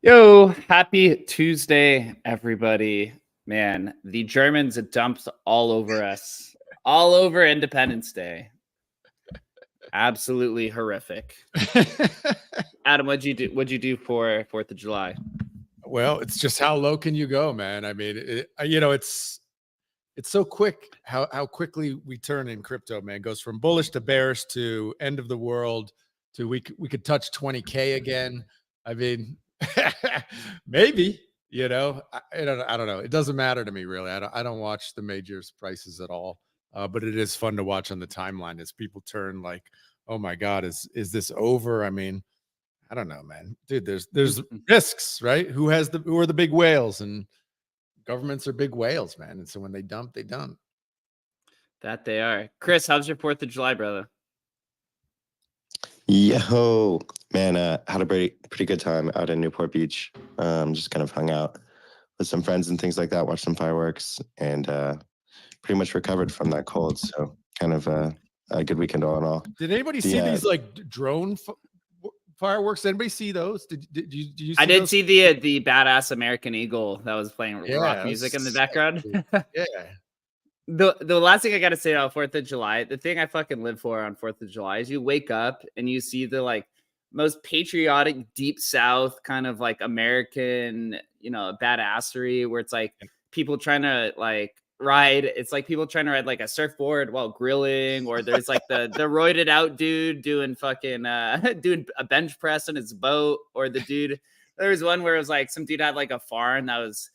Yo, happy Tuesday, everybody. Man, the Germans dumped all over us, all over Independence Day. Absolutely horrific. Adam, what'd you do? What'd you do for 4th of July? Well, it's just how low can you go, man? I mean, it's so quick how quickly we turn in crypto, man. It goes from bullish to bearish to end of the world to we could touch 20K again. I mean, maybe, I don't know. It doesn't matter to me, really. I don't watch the majors prices at all. But it is fun to watch on the timeline as people turn like, oh my God, is this over? I mean, I don't know, man. Dude, there's risks, right? Who are the big whales? And governments are big whales, man. And so when they dump, they dump. That they are. Chris, how's your 4th of July, brother? Yo, man, had a pretty good time out in Newport Beach. Just kind of hung out with some friends and things like that, watched some fireworks, and pretty much recovered from that cold. So kind of a good weekend all in all. Did anybody see these like drone fireworks? Did anybody see those? Did you see I did see the badass American Eagle that was playing rock music in the background. Yeah. The last thing I got to say about 4th of July, the thing I fucking live for on 4th of July is you wake up and you see the like most patriotic deep South kind of like American, badassery where it's like people trying to like ride. It's like people trying to ride like a surfboard while grilling, or there's like the roided out dude doing fucking doing a bench press on his boat, or the dude. There was one where it was like some dude had like a farm that was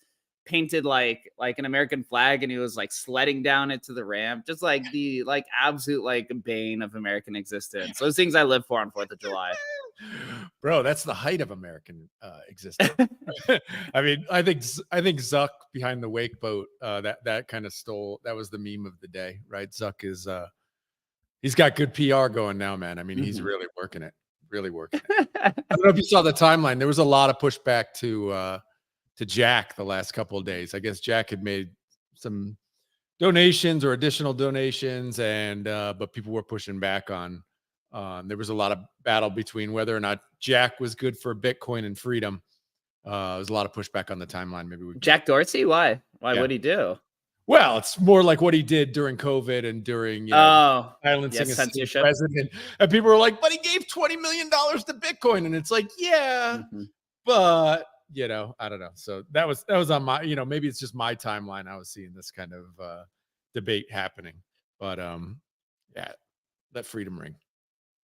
painted like an American flag, and he was like sledding down it to the ramp, just like the like absolute like bane of American existence. Those things I live for on 4th of July. Bro, that's the height of American existence. I mean, I think Zuck behind the wake boat, that kind of that was the meme of the day, right? Zuck is he's got good PR going now, man. I mean, he's really working it. I don't know if you saw the timeline. There was a lot of pushback to Jack the last couple of days. I guess Jack had made some donations or additional donations, and but people were pushing back on. There was a lot of battle between whether or not Jack was good for Bitcoin and freedom. There was a lot of pushback on the timeline. Maybe Jack Dorsey? Why? What'd he do? Well, it's more like what he did during COVID and during silencing a president. And people were like, but he gave $20 million to Bitcoin. And it's like, but I don't know. So that was on my, maybe it's just my timeline. I was seeing this kind of debate happening, but let freedom ring.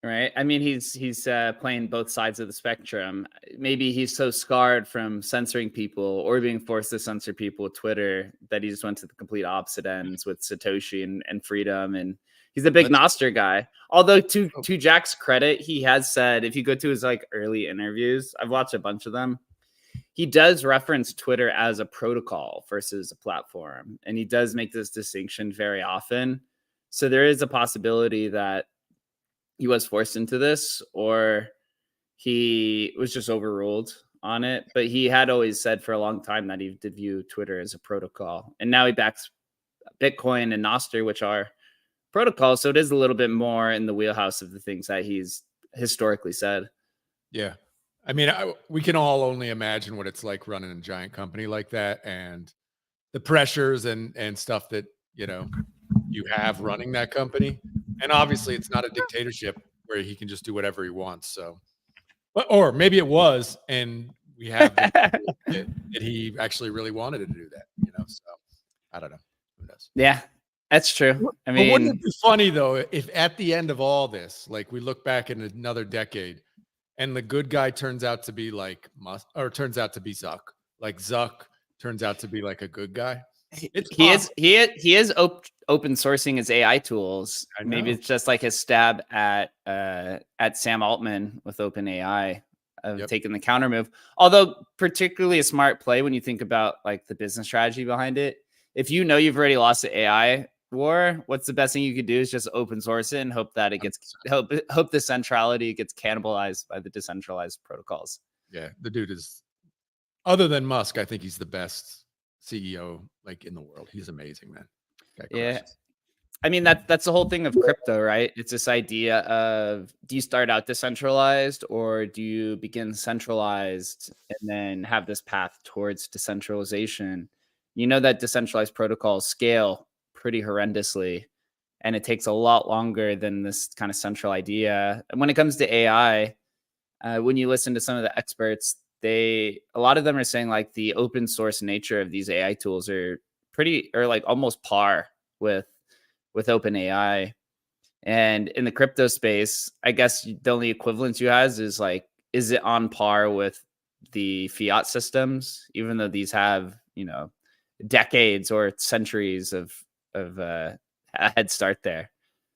Right. I mean, he's playing both sides of the spectrum. Maybe he's so scarred from censoring people or being forced to censor people with Twitter that he just went to the complete opposite ends with Satoshi and freedom. And he's a big Noster guy. Although to Jack's credit, he has said, if you go to his like early interviews, I've watched a bunch of them, he does reference Twitter as a protocol versus a platform. And he does make this distinction very often. So there is a possibility that he was forced into this, or he was just overruled on it. But he had always said for a long time that he did view Twitter as a protocol. And now he backs Bitcoin and Nostr, which are protocols. So it is a little bit more in the wheelhouse of the things that he's historically said. Yeah. I mean, we can all only imagine what it's like running a giant company like that, and the pressures and stuff that, you know, you have running that company. And obviously it's not a dictatorship where he can just do whatever he wants. So, or maybe it was, and we have that he actually really wanted to do that, you know? So I don't know. Who knows? Yeah, that's true. I But wouldn't mean, it be funny though, if at the end of all this, like we look back in another decade and the good guy turns out to be like Musk, or turns out to be Zuck, like Zuck turns out to be like a good guy. It's he possible. is open sourcing his AI tools. I know. Maybe it's just like his stab at Sam Altman with OpenAI of taking the counter move. Although particularly a smart play when you think about like the business strategy behind it. If you know you've already lost the AI war, what's the best thing you could do is just open source it and hope that it gets hope the centrality gets cannibalized by the decentralized protocols. Yeah, the dude is, other than Musk, I think he's the best CEO like in the world. He's amazing, man. Yeah. I mean, that's the whole thing of crypto, right? It's this idea of, do you start out decentralized or do you begin centralized and then have this path towards decentralization? You know that decentralized protocols scale pretty horrendously, and it takes a lot longer than this kind of central idea. And when it comes to AI, when you listen to some of the experts, a lot of them are saying like the open source nature of these AI tools are like almost par with OpenAI. And in the crypto space, I guess the only equivalence you has is like, is it on par with the fiat systems, even though these have, you know, decades or centuries of a head start there.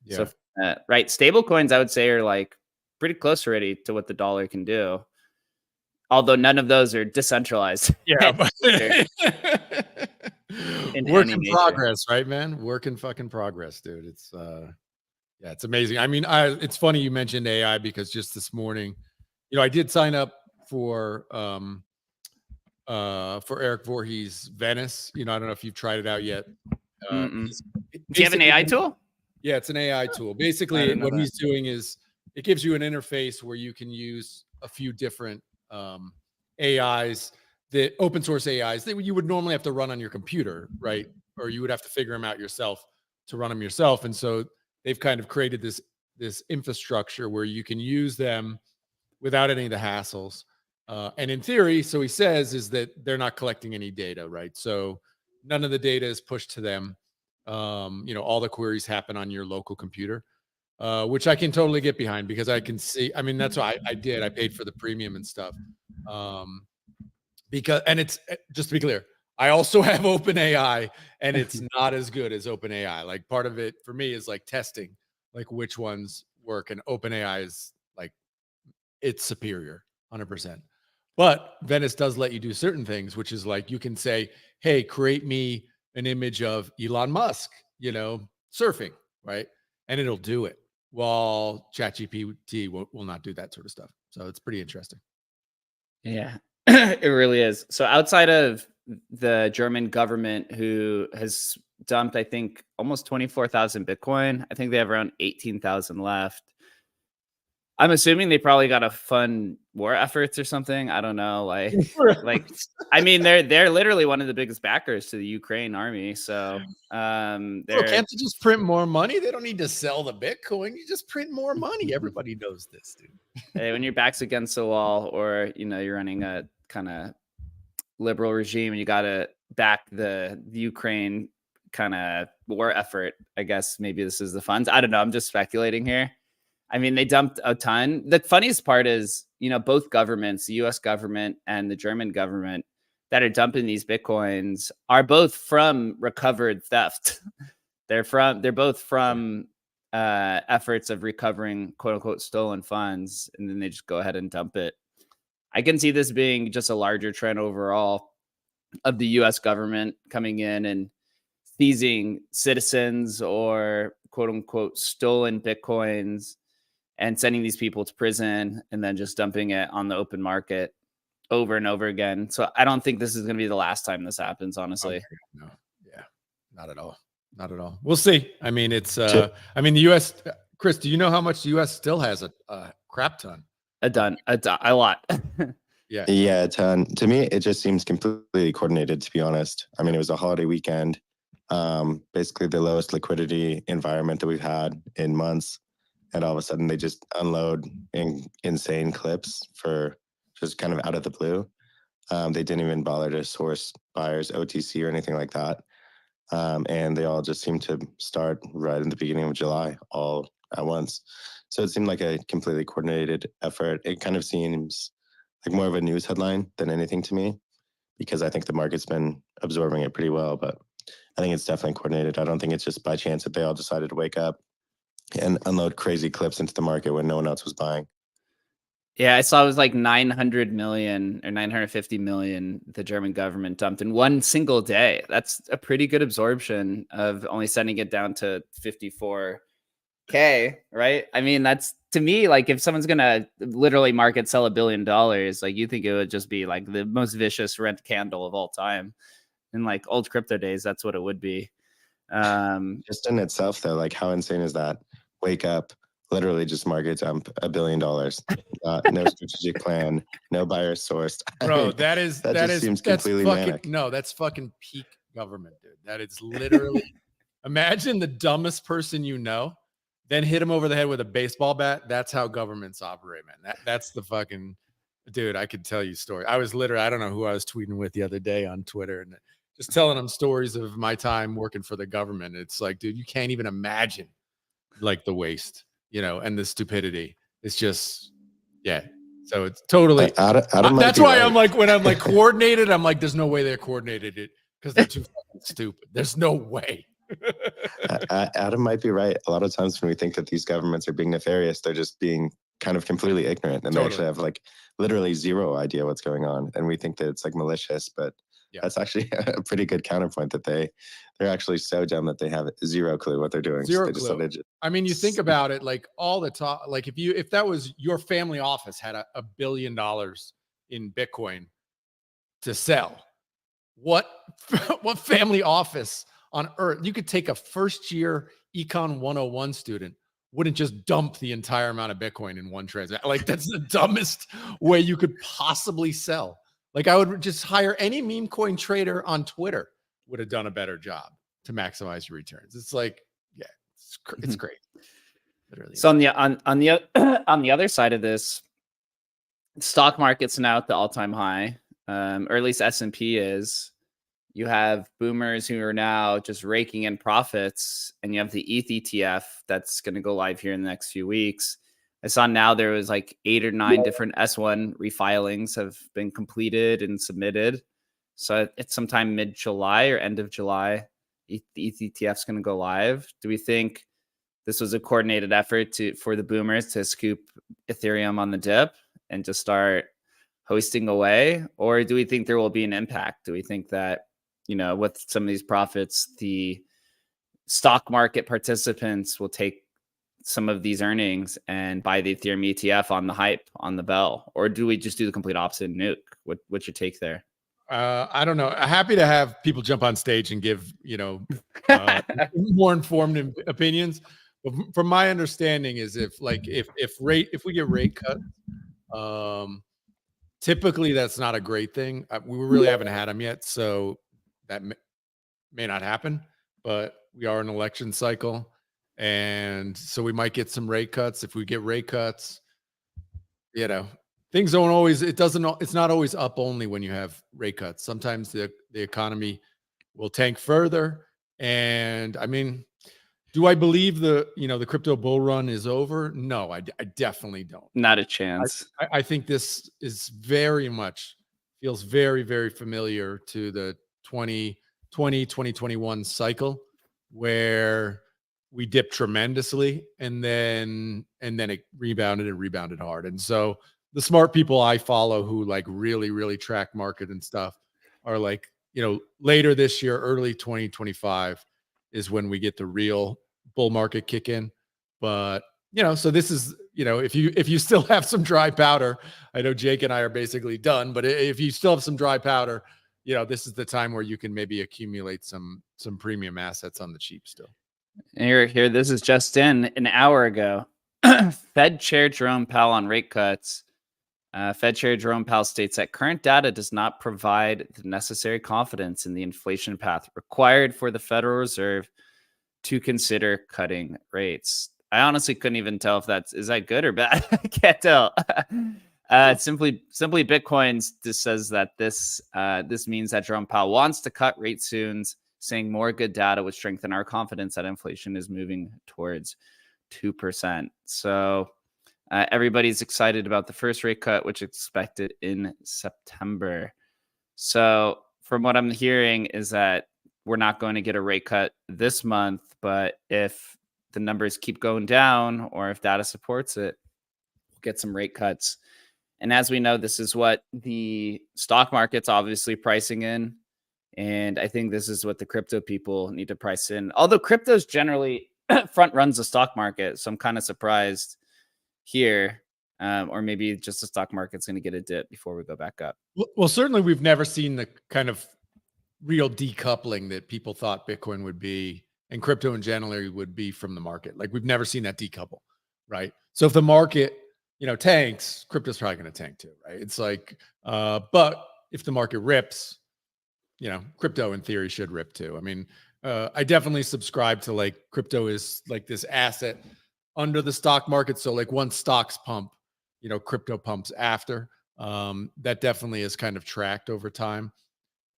Yeah. So right, stable coins I would say are like pretty close already to what the dollar can do, although none of those are decentralized. Yeah. Work in progress, right, man? Work in fucking progress, dude. It's yeah, it's amazing. I mean, it's funny you mentioned AI because just this morning, you know, I did sign up for Eric Voorhees Venice. You know, I don't know if you've tried it out yet. Do you have an AI tool? Yeah, it's an AI tool. Basically, what he's doing is it gives you an interface where you can use a few different AIs, the open source AIs that you would normally have to run on your computer, right? Or you would have to figure them out yourself to run them yourself. And so they've kind of created this infrastructure where you can use them without any of the hassles. And in theory, so he says, is that they're not collecting any data, right? So none of the data is pushed to them. You know, all the queries happen on your local computer, which I can totally get behind because I can see, I mean, that's why I did. I paid for the premium and stuff. Because, and it's, just to be clear, I also have OpenAI and it's not as good as OpenAI. Like part of it for me is like testing, like which ones work, and OpenAI is like, it's superior 100%. But Venice does let you do certain things, which is like, you can say, hey, create me an image of Elon Musk, you know, surfing, right? And it'll do it, while ChatGPT will not do that sort of stuff. So it's pretty interesting. Yeah, it really is. So outside of the German government, who has dumped, I think, almost 24,000 Bitcoin, I think they have around 18,000 left. I'm assuming they probably got to fund war efforts or something. I don't know. Like, I mean, they're literally one of the biggest backers to the Ukraine army. So, can't they just print more money? They don't need to sell the Bitcoin. You just print more money. Everybody knows this, dude. Hey, when your back's against the wall, or you know, you're running a kind of liberal regime, and you got to back the Ukraine kind of war effort. I guess maybe this is the funds. I don't know. I'm just speculating here. I mean, they dumped a ton. The funniest part is, you know, both governments, the US government and the German government, that are dumping these Bitcoins are both from recovered theft. They're both from efforts of recovering quote unquote stolen funds. And then they just go ahead and dump it. I can see this being just a larger trend overall of the US government coming in and seizing citizens or quote unquote stolen Bitcoins and sending these people to prison and then just dumping it on the open market over and over again. So I don't think this is going to be the last time this happens, honestly. No, yeah, not at all. Not at all. We'll see. I mean, it's Chip. I mean, the US, Chris, do you know how much the US still has a crap ton? A lot. Yeah. Yeah, a ton. To me, it just seems completely coordinated, to be honest. I mean, it was a holiday weekend, basically the lowest liquidity environment that we've had in months. And all of a sudden, they just unload insane clips for just kind of out of the blue. They didn't even bother to source buyers, OTC, or anything like that. And they all just seemed to start right in the beginning of July, all at once. So it seemed like a completely coordinated effort. It kind of seems like more of a news headline than anything to me, because I think the market's been absorbing it pretty well. But I think it's definitely coordinated. I don't think it's just by chance that they all decided to wake up and unload crazy clips into the market when no one else was buying. Yeah, I saw it was like 900 million or 950 million the German government dumped in one single day. That's a pretty good absorption of only sending it down to 54K, right? I mean, that's, to me, like, if someone's gonna literally market sell $1 billion, like, you think it would just be like the most vicious rent candle of all time. In like old crypto days, that's what it would be. Just in itself, though, like, how insane is that? Wake up, literally just market dump $1 billion. No strategic plan, no buyer sourced. Bro, that seems completely fucking manic. no, that's fucking peak government, dude. That is literally imagine the dumbest person you know, then hit him over the head with a baseball bat. That's how governments operate, man. That's the fucking dude. I could tell you story. I was literally, I don't know who I was tweeting with the other day on Twitter and just telling them stories of my time working for the government. It's like, dude, you can't even imagine like the waste, and the stupidity. It's just, yeah. So it's totally. Adam That's why I'm like, when I'm like coordinated, I'm like, there's no way they're coordinated it because they're too fucking stupid. There's no way. Adam might be right. A lot of times when we think that these governments are being nefarious, they're just being kind of completely ignorant, and they actually have like literally zero idea what's going on. And we think that it's like malicious, but that's actually a pretty good counterpoint that they're actually so dumb that they have zero clue what they're doing. Zero clue. I mean, you think about it, like all the talk, like if that was your family office had $1 billion in Bitcoin to sell, what family office on earth, you could take a first year Econ 101 student, wouldn't just dump the entire amount of Bitcoin in one transaction. Like, that's the dumbest way you could possibly sell. Like, I would just hire any meme coin trader on Twitter would have done a better job to maximize your returns. It's like, yeah, it's great. Literally. So on the other side of this, stock market's now at the all-time high, or at least S&P is. You have boomers who are now just raking in profits, and you have the ETH ETF that's going to go live here in the next few weeks. I saw now there was like 8 or 9 different S1 refilings have been completed and submitted. So it's sometime mid-July or end of July, the ETH ETF is going to go live. Do we think this was a coordinated effort for the boomers to scoop Ethereum on the dip and just start hosting away? Or do we think there will be an impact? Do we think that, with some of these profits, the stock market participants will take some of these earnings and buy the Ethereum ETF on the hype, on the bell? Or do we just do the complete opposite and nuke? What's your take there? I don't know. Happy to have people jump on stage and give, more informed opinions. But from my understanding is if we get rate cut, typically that's not a great thing. We really haven't had them yet, so that may not happen. But we are in an election cycle, and so we might get some rate cuts. If we get rate cuts, things don't always. It's not always up only when you have rate cuts. Sometimes the economy will tank further. And I mean, do I believe the crypto bull run is over? No, I definitely don't. Not a chance. I think this is very much feels very, very familiar to the 2021 cycle, where we dipped tremendously and then it rebounded hard. And so the smart people I follow who like really, really track market and stuff are like, later this year, early 2025 is when we get the real bull market kick in. But, so this is, if you still have some dry powder, I know Jake and I are basically done, but if you still have some dry powder, you know, this is the time where you can maybe accumulate some premium assets on the cheap still. And here, this is just in an hour ago. Fed Chair Jerome Powell on rate cuts. Fed Chair Jerome Powell states that current data does not provide the necessary confidence in the inflation path required for the Federal Reserve to consider cutting rates. I honestly couldn't even tell if is that good or bad. I can't tell. Simply Bitcoin just says that this means that Jerome Powell wants to cut rates soon, saying more good data would strengthen our confidence that inflation is moving towards 2%. So everybody's excited about the first rate cut, which is expected in September. So from what I'm hearing is that we're not going to get a rate cut this month, but if the numbers keep going down or if data supports it, we'll get some rate cuts. And as we know, this is what the stock market's obviously pricing in. And I think this is what the crypto people need to price in. Although crypto's generally front runs the stock market. So I'm kind of surprised here. Or maybe just the stock market's going to get a dip before we go back up. Well, certainly we've never seen the kind of real decoupling that people thought Bitcoin would be and crypto in general would be from the market. Like we've never seen that decouple, right? So if the market, you know, tanks, crypto's probably going to tank too, right? It's like, but if the market rips, you know, crypto in theory should rip too. I mean, I definitely subscribe to like crypto is like this asset under the stock market. So like once stocks pump, you know, crypto pumps after. That definitely is kind of tracked over time.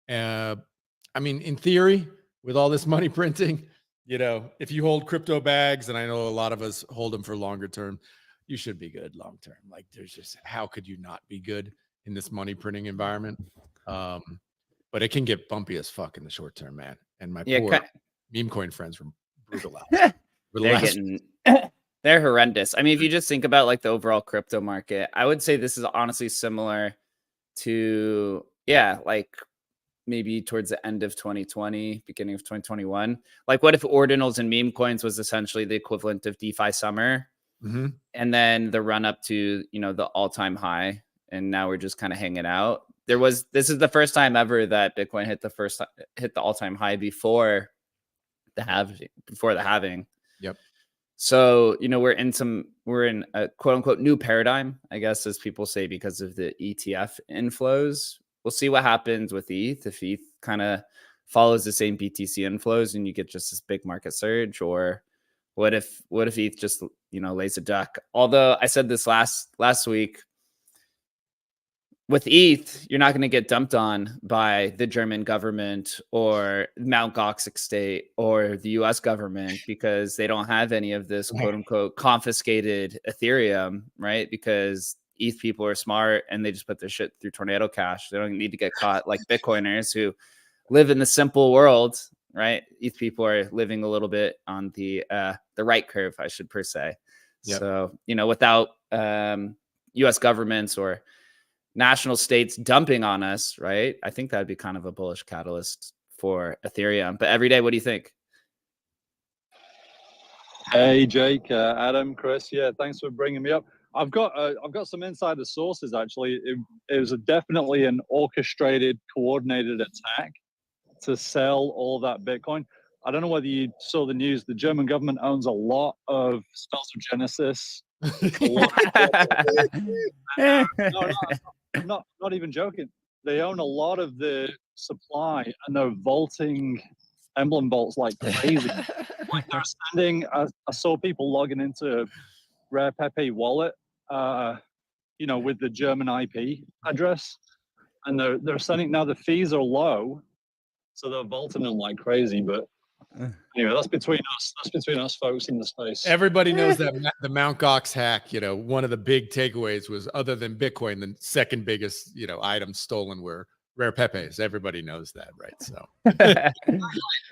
I mean, in theory, with all this money printing, you know, if you hold crypto bags, and I know a lot of us hold them for longer term, you should be good long term. Like there's just, how could you not be good in this money printing environment? But it can get bumpy as fuck in the short term, man. And my poor meme coin friends were brutalized. They're horrendous. I mean, if you just think about like the overall crypto market, I would say this is honestly similar to, like maybe towards the end of 2020, beginning of 2021. Like what if ordinals and meme coins was essentially the equivalent of DeFi summer? Mm-hmm. And then the run up to, you know, the all-time high. And now we're just kind of hanging out. This is the first time ever that Bitcoin hit the all-time high before the halving. Yep. So, you know, we're in a quote unquote new paradigm, I guess, as people say, because of the ETF inflows. We'll see what happens with ETH. If ETH kind of follows the same BTC inflows and you get just this big market surge, or what if ETH just, you know, lays a duck? Although I said this last week, with ETH, you're not going to get dumped on by the German government or Mount Gox estate or the US government because they don't have any of this quote unquote confiscated Ethereum, right? Because ETH people are smart and they just put their shit through Tornado Cash. They don't need to get caught like Bitcoiners who live in the simple world, right? ETH people are living a little bit on the right curve, I should per se. Yep. So, you know, without US governments or national states dumping on us, right? I think that'd be kind of a bullish catalyst for Ethereum. But every day, what do you think? Hey, Jake, Adam, Chris. Yeah, thanks for bringing me up. I've got some insider sources. Actually, it was definitely an orchestrated, coordinated attack to sell all that Bitcoin. I don't know whether you saw the news. The German government owns a lot of Spells of Genesis. No, not even joking. They own a lot of the supply and they're vaulting Emblem vaults like crazy. Like they're sending, I saw people logging into Rare Pepe wallet, you know, with the German IP address, and they're sending. Now the fees are low, so they're vaulting them like crazy. But anyway, that's between us. That's between us folks in the space. Everybody knows that the Mount Gox hack, you know, one of the big takeaways was, other than Bitcoin, the second biggest, you know, items stolen were Rare Pepes. Everybody knows that, right? So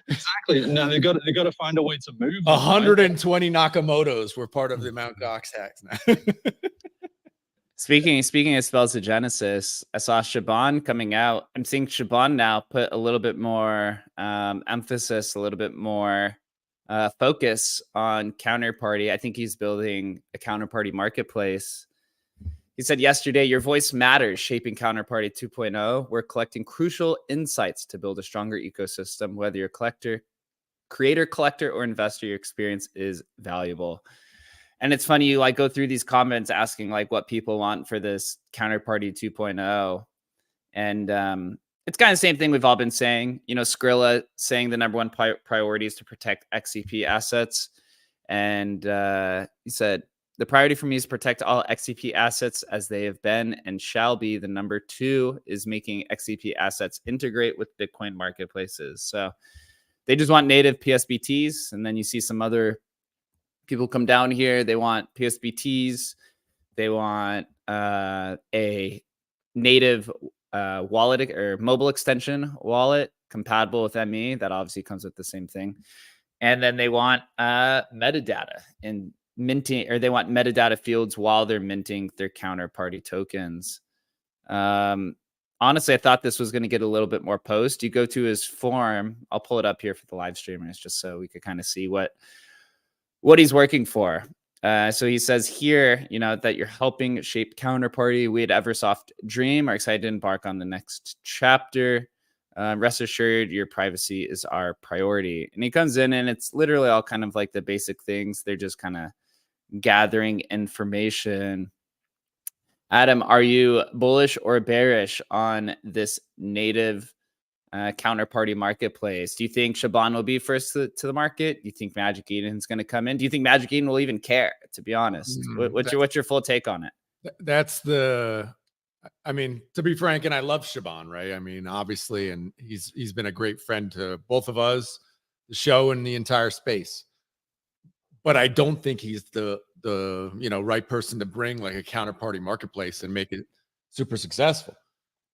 exactly. No, they got to find a way to move. 120 Nakamotos were part of the Mount Gox hacks now. Speaking of Spells of Genesis, I saw Shaban coming out. I'm seeing Shaban now put a little bit more emphasis, a little bit more focus on counterparty. I think he's building a counterparty marketplace. He said yesterday, your voice matters, shaping Counterparty 2.0. We're collecting crucial insights to build a stronger ecosystem. Whether you're creator, collector, or investor, your experience is valuable. And it's funny, you like go through these comments asking like what people want for this Counterparty 2.0. And it's kind of the same thing we've all been saying. You know, Skrilla saying the number one priority is to protect XCP assets. And he said, the priority for me is protect all XCP assets as they have been and shall be. The number two is making XCP assets integrate with Bitcoin marketplaces. So they just want native PSBTs. And then you see some other people come down here. They want PSBTs. They want a native wallet or mobile extension wallet compatible with ME. That obviously comes with the same thing. And then they want metadata and minting, or they want metadata fields while they're minting their Counterparty tokens. Honestly, I thought this was going to get a little bit more post. You go to his forum. I'll pull it up here for the live streamers just so we could kind of see what he's working for. So he says here, you know, that you're helping shape Counterparty. We at Eversoft Dream are excited to embark on the next chapter. Rest assured, your privacy is our priority. And he comes in and it's literally all kind of like the basic things. They're just kind of gathering information. Adam, are you bullish or bearish on this native Counterparty marketplace? Do you think Shaban will be first to the market? Do you think Magic Eden's going to come in? Do you think Magic Eden will even care, to be honest? What's your full take on it? I mean, to be frank, and I love Shaban, right? I mean, obviously, and he's been a great friend to both of us, the show, and the entire space. But I don't think he's the right person to bring like a Counterparty marketplace and make it super successful.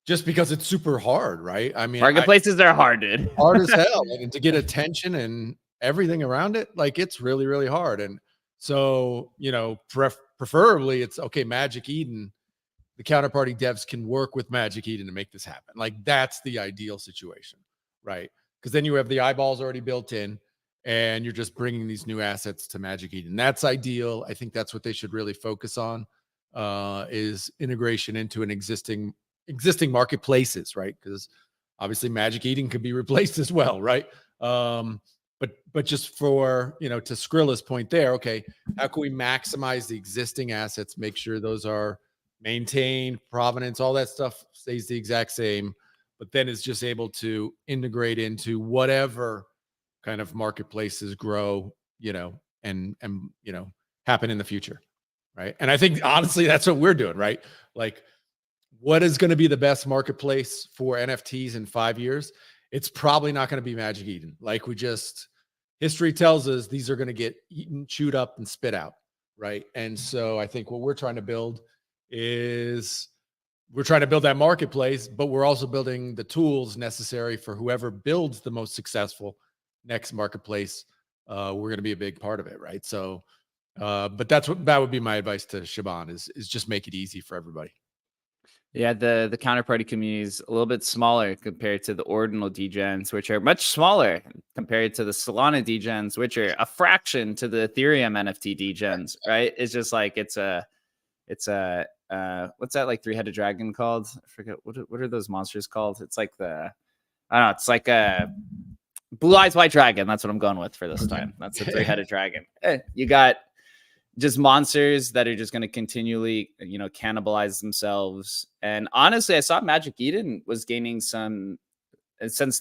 Just because it's super hard, right? I mean, marketplaces are hard, dude. Hard as hell, and to get attention and everything around it, like it's really, really hard. And so, you know, preferably it's okay. Magic Eden, the Counterparty devs can work with Magic Eden to make this happen. Like that's the ideal situation, right? Because then you have the eyeballs already built in, and you're just bringing these new assets to Magic Eden. That's ideal. I think that's what they should really focus on, is integration into an existing marketplaces, right? Because obviously Magic Eden could be replaced as well, right? But just for, you know, to Skrilla's point there, okay, how can we maximize the existing assets, make sure those are maintained, provenance, all that stuff stays the exact same, but then it's just able to integrate into whatever kind of marketplaces grow, you know, and you know, happen in the future, right? And I think honestly that's what we're doing, right? Like, what is going to be the best marketplace for NFTs in 5 years? It's probably not going to be Magic Eden. Like history tells us these are going to get eaten, chewed up, and spit out, right? And so I think what we're trying to build is that marketplace, but we're also building the tools necessary for whoever builds the most successful next marketplace. We're going to be a big part of it, right? So, but that would be my advice to Shaban is just make it easy for everybody. Yeah, the Counterparty community is a little bit smaller compared to the ordinal degens, which are much smaller compared to the Solana degens, which are a fraction to the Ethereum NFT degens, right? It's just like it's a what's that like three-headed dragon called? I forget what are those monsters called? It's like I don't know, it's like a blue eyes white dragon. That's what I'm going with for this time. That's a three-headed dragon. You got just monsters that are just going to continually, you know, cannibalize themselves. And honestly, I saw Magic Eden was gaining some since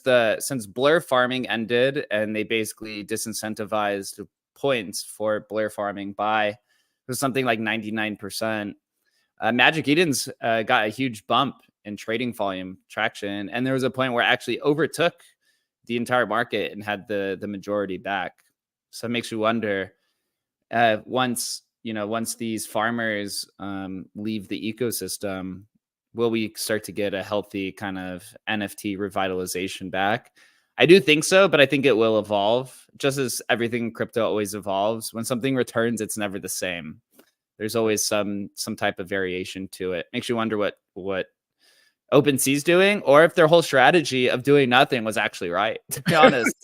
blur farming ended, and they basically disincentivized points for blur farming by something like 99%. Magic Eden's got a huge bump in trading volume traction, and there was a point where it actually overtook the entire market and had the majority back. So it makes you wonder, once these farmers leave the ecosystem, will we start to get a healthy kind of NFT revitalization back? I do think so, but I think it will evolve, just as everything in crypto always evolves. When something returns, it's never the same. There's always some type of variation to it. Makes you wonder what OpenSea's doing, or if their whole strategy of doing nothing was actually right, to be honest.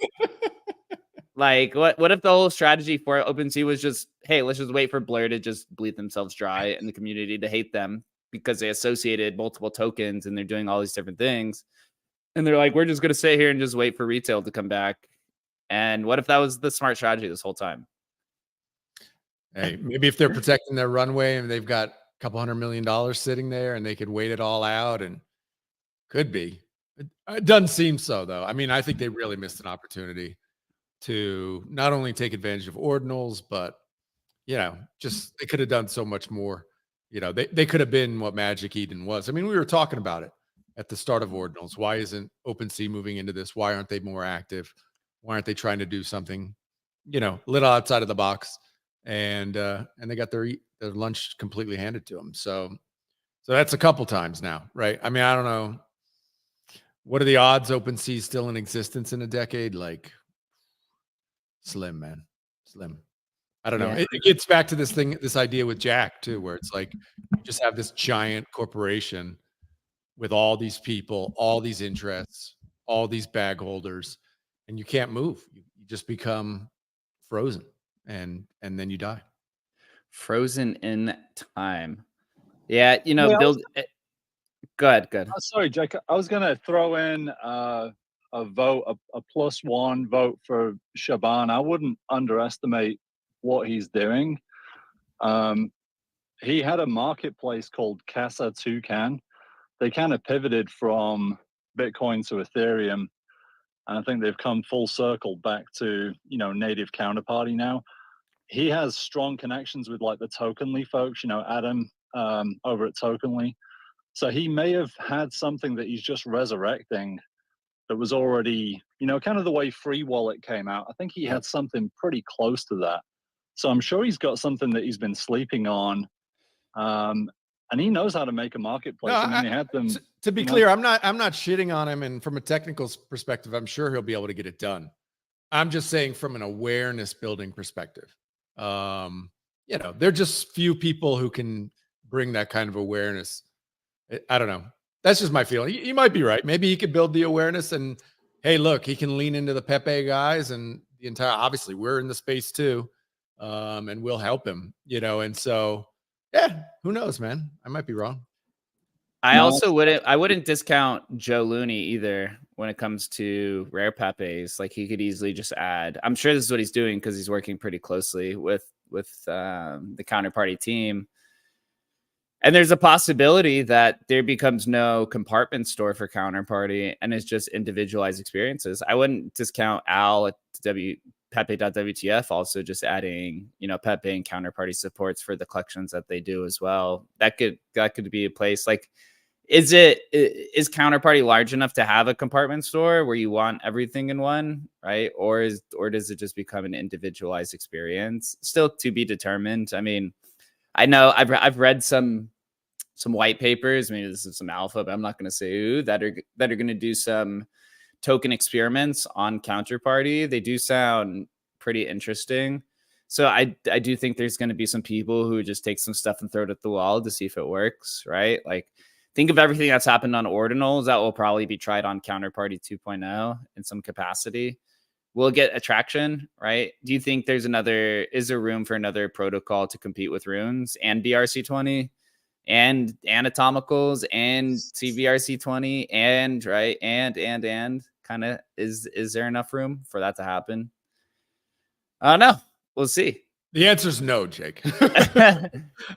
Like, what if the whole strategy for OpenSea was just, hey, let's just wait for Blur to just bleed themselves dry and the community to hate them, because they associated multiple tokens and they're doing all these different things. And they're like, we're just going to sit here and just wait for retail to come back. And what if that was the smart strategy this whole time? Hey, maybe if they're protecting their runway and they've got a couple $100 million sitting there and they could wait it all out, and could be. It doesn't seem so, though. I mean, I think they really missed an opportunity to not only take advantage of ordinals, but, you know, just they could have done so much more. You know, they could have been what Magic Eden was. I mean, we were talking about it at the start of ordinals. Why isn't OpenSea moving into this? Why aren't they more active? Why aren't they trying to do something, you know, a little outside of the box? And they got their lunch completely handed to them. So that's a couple times now, right? I mean, I don't know. What are the odds OpenSea is still in existence in a decade? Like, slim, man, slim. I don't know. Yeah. It gets back to this idea with Jack too, where it's like you just have this giant corporation with all these people, all these interests, all these bag holders, and you can't move. You just become frozen, and then you die. Frozen in time. Yeah, you know, Yeah, Go ahead. sorry, Jake. I was going to throw in a vote, a +1 vote for Shaban. I wouldn't underestimate what he's doing. He had a marketplace called Casa Toucan. They kind of pivoted from Bitcoin to Ethereum, and I think they've come full circle back to, you know, native counterparty now. He has strong connections with like the Tokenly folks, you know, Adam over at Tokenly. So he may have had something that he's just resurrecting that was already, you know, kind of the way Free Wallet came out. I think he had something pretty close to that. So I'm sure he's got something that he's been sleeping on. And he knows how to make a marketplace. No, I mean, they had them. To be clear, I'm not shitting on him, and from a technical perspective, I'm sure he'll be able to get it done. I'm just saying from an awareness building perspective. You know, there are just few people who can bring that kind of awareness. I don't know. That's just my feeling. You might be right. Maybe he could build the awareness, and hey, look, he can lean into the Pepe guys and the entire. Obviously, we're in the space too, and we'll help him. You know, and so yeah, who knows, man? I might be wrong. I wouldn't discount Joe Looney either when it comes to rare Pepes. Like, he could easily just add. I'm sure this is what he's doing because he's working pretty closely with the counterparty team. And there's a possibility that there becomes no compartment store for counterparty and it's just individualized experiences. I wouldn't discount Al at Pepe.wtf also just adding, you know, Pepe and counterparty supports for the collections that they do as well. That could be a place. Like, is counterparty large enough to have a compartment store where you want everything in one, right? Or does it just become an individualized experience? Still to be determined. I mean, I know I've read some white papers. Maybe this is some alpha, but I'm not going to say who that are going to do some token experiments on counterparty. They do sound pretty interesting. So I do think there's going to be some people who just take some stuff and throw it at the wall to see if it works, right? Like, think of everything that's happened on ordinals that will probably be tried on counterparty 2.0 in some capacity. Will get attraction, right? Do you think is there room for another protocol to compete with Runes and BRC20 and Anatomicals and CBRC20 and right and kind of is there enough room for that to happen? I don't know. We'll see. The answer is no, Jake.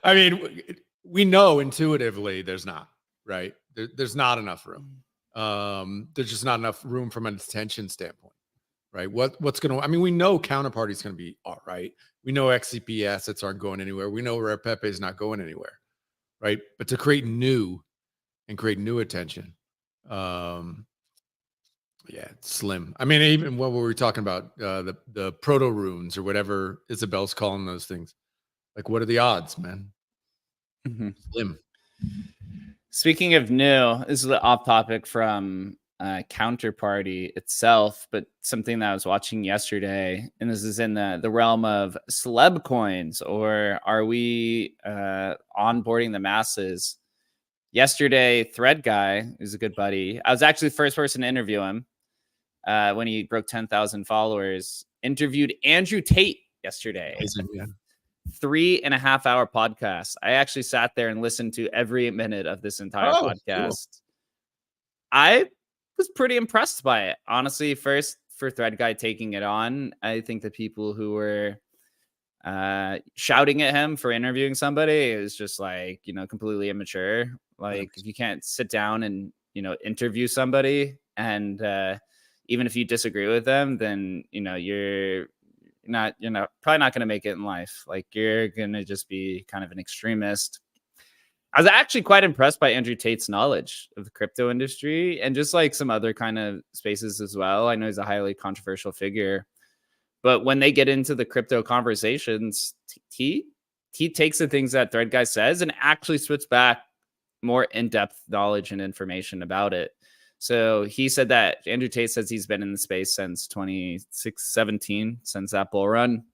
I mean, we know intuitively there's not, right? There's not enough room. There's just not enough room from an attention standpoint. Right. What's going to, I mean, we know counterparty is going to be all right. We know XCP assets aren't going anywhere. We know Rare Pepe is not going anywhere. Right. But to create new attention. Yeah, it's slim. I mean, even what were we talking about? The proto runes or whatever Isabel's calling those things. Like, what are the odds, man? Mm-hmm. Slim. Speaking of new, this is off topic from counterparty itself, but something that I was watching yesterday, and this is in the realm of celeb coins, or are we onboarding the masses? Yesterday, Thread Guy, who's a good buddy, I was actually the first person to interview him when he broke 10,000 followers, interviewed Andrew Tate yesterday. Amazing, yeah. 3.5-hour podcast. I actually sat there and listened to every minute of this entire podcast. Cool. I was pretty impressed by it. Honestly, first for Thread Guy taking it on, I think the people who were shouting at him for interviewing somebody is just like, completely immature. Like if you can't sit down and, interview somebody and even if you disagree with them, then, you're probably not going to make it in life. Like you're going to just be kind of an extremist. I was actually quite impressed by Andrew Tate's knowledge of the crypto industry and just like some other kind of spaces as well. I know he's a highly controversial figure, but when they get into the crypto conversations, he takes the things that Thread Guy says and actually spits back more in-depth knowledge and information about it. So he said that Andrew Tate says he's been in the space since 2017, since that bull run.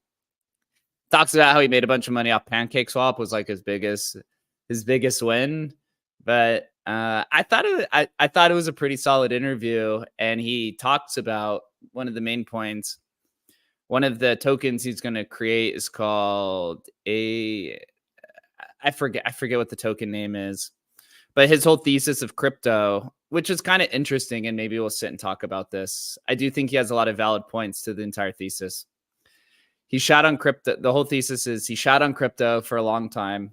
Talks about how he made a bunch of money off PancakeSwap, was like his biggest win. But I thought it was a pretty solid interview, and he talks about one of the main points. One of the tokens he's going to create is called I forget what the token name is, but his whole thesis of crypto, which is kind of interesting, and maybe we'll sit and talk about this. I do think he has a lot of valid points to the entire thesis. He shot on crypto. The whole thesis is he shot on crypto for a long time,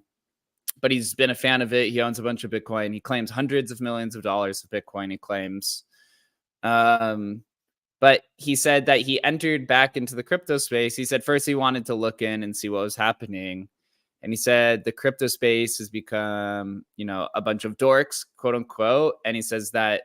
but he's been a fan of it. He owns a bunch of Bitcoin. He claims hundreds of millions of dollars of Bitcoin. He claims, but he said that he entered back into the crypto space. He said first he wanted to look in and see what was happening. And he said the crypto space has become, a bunch of dorks, quote unquote. And he says that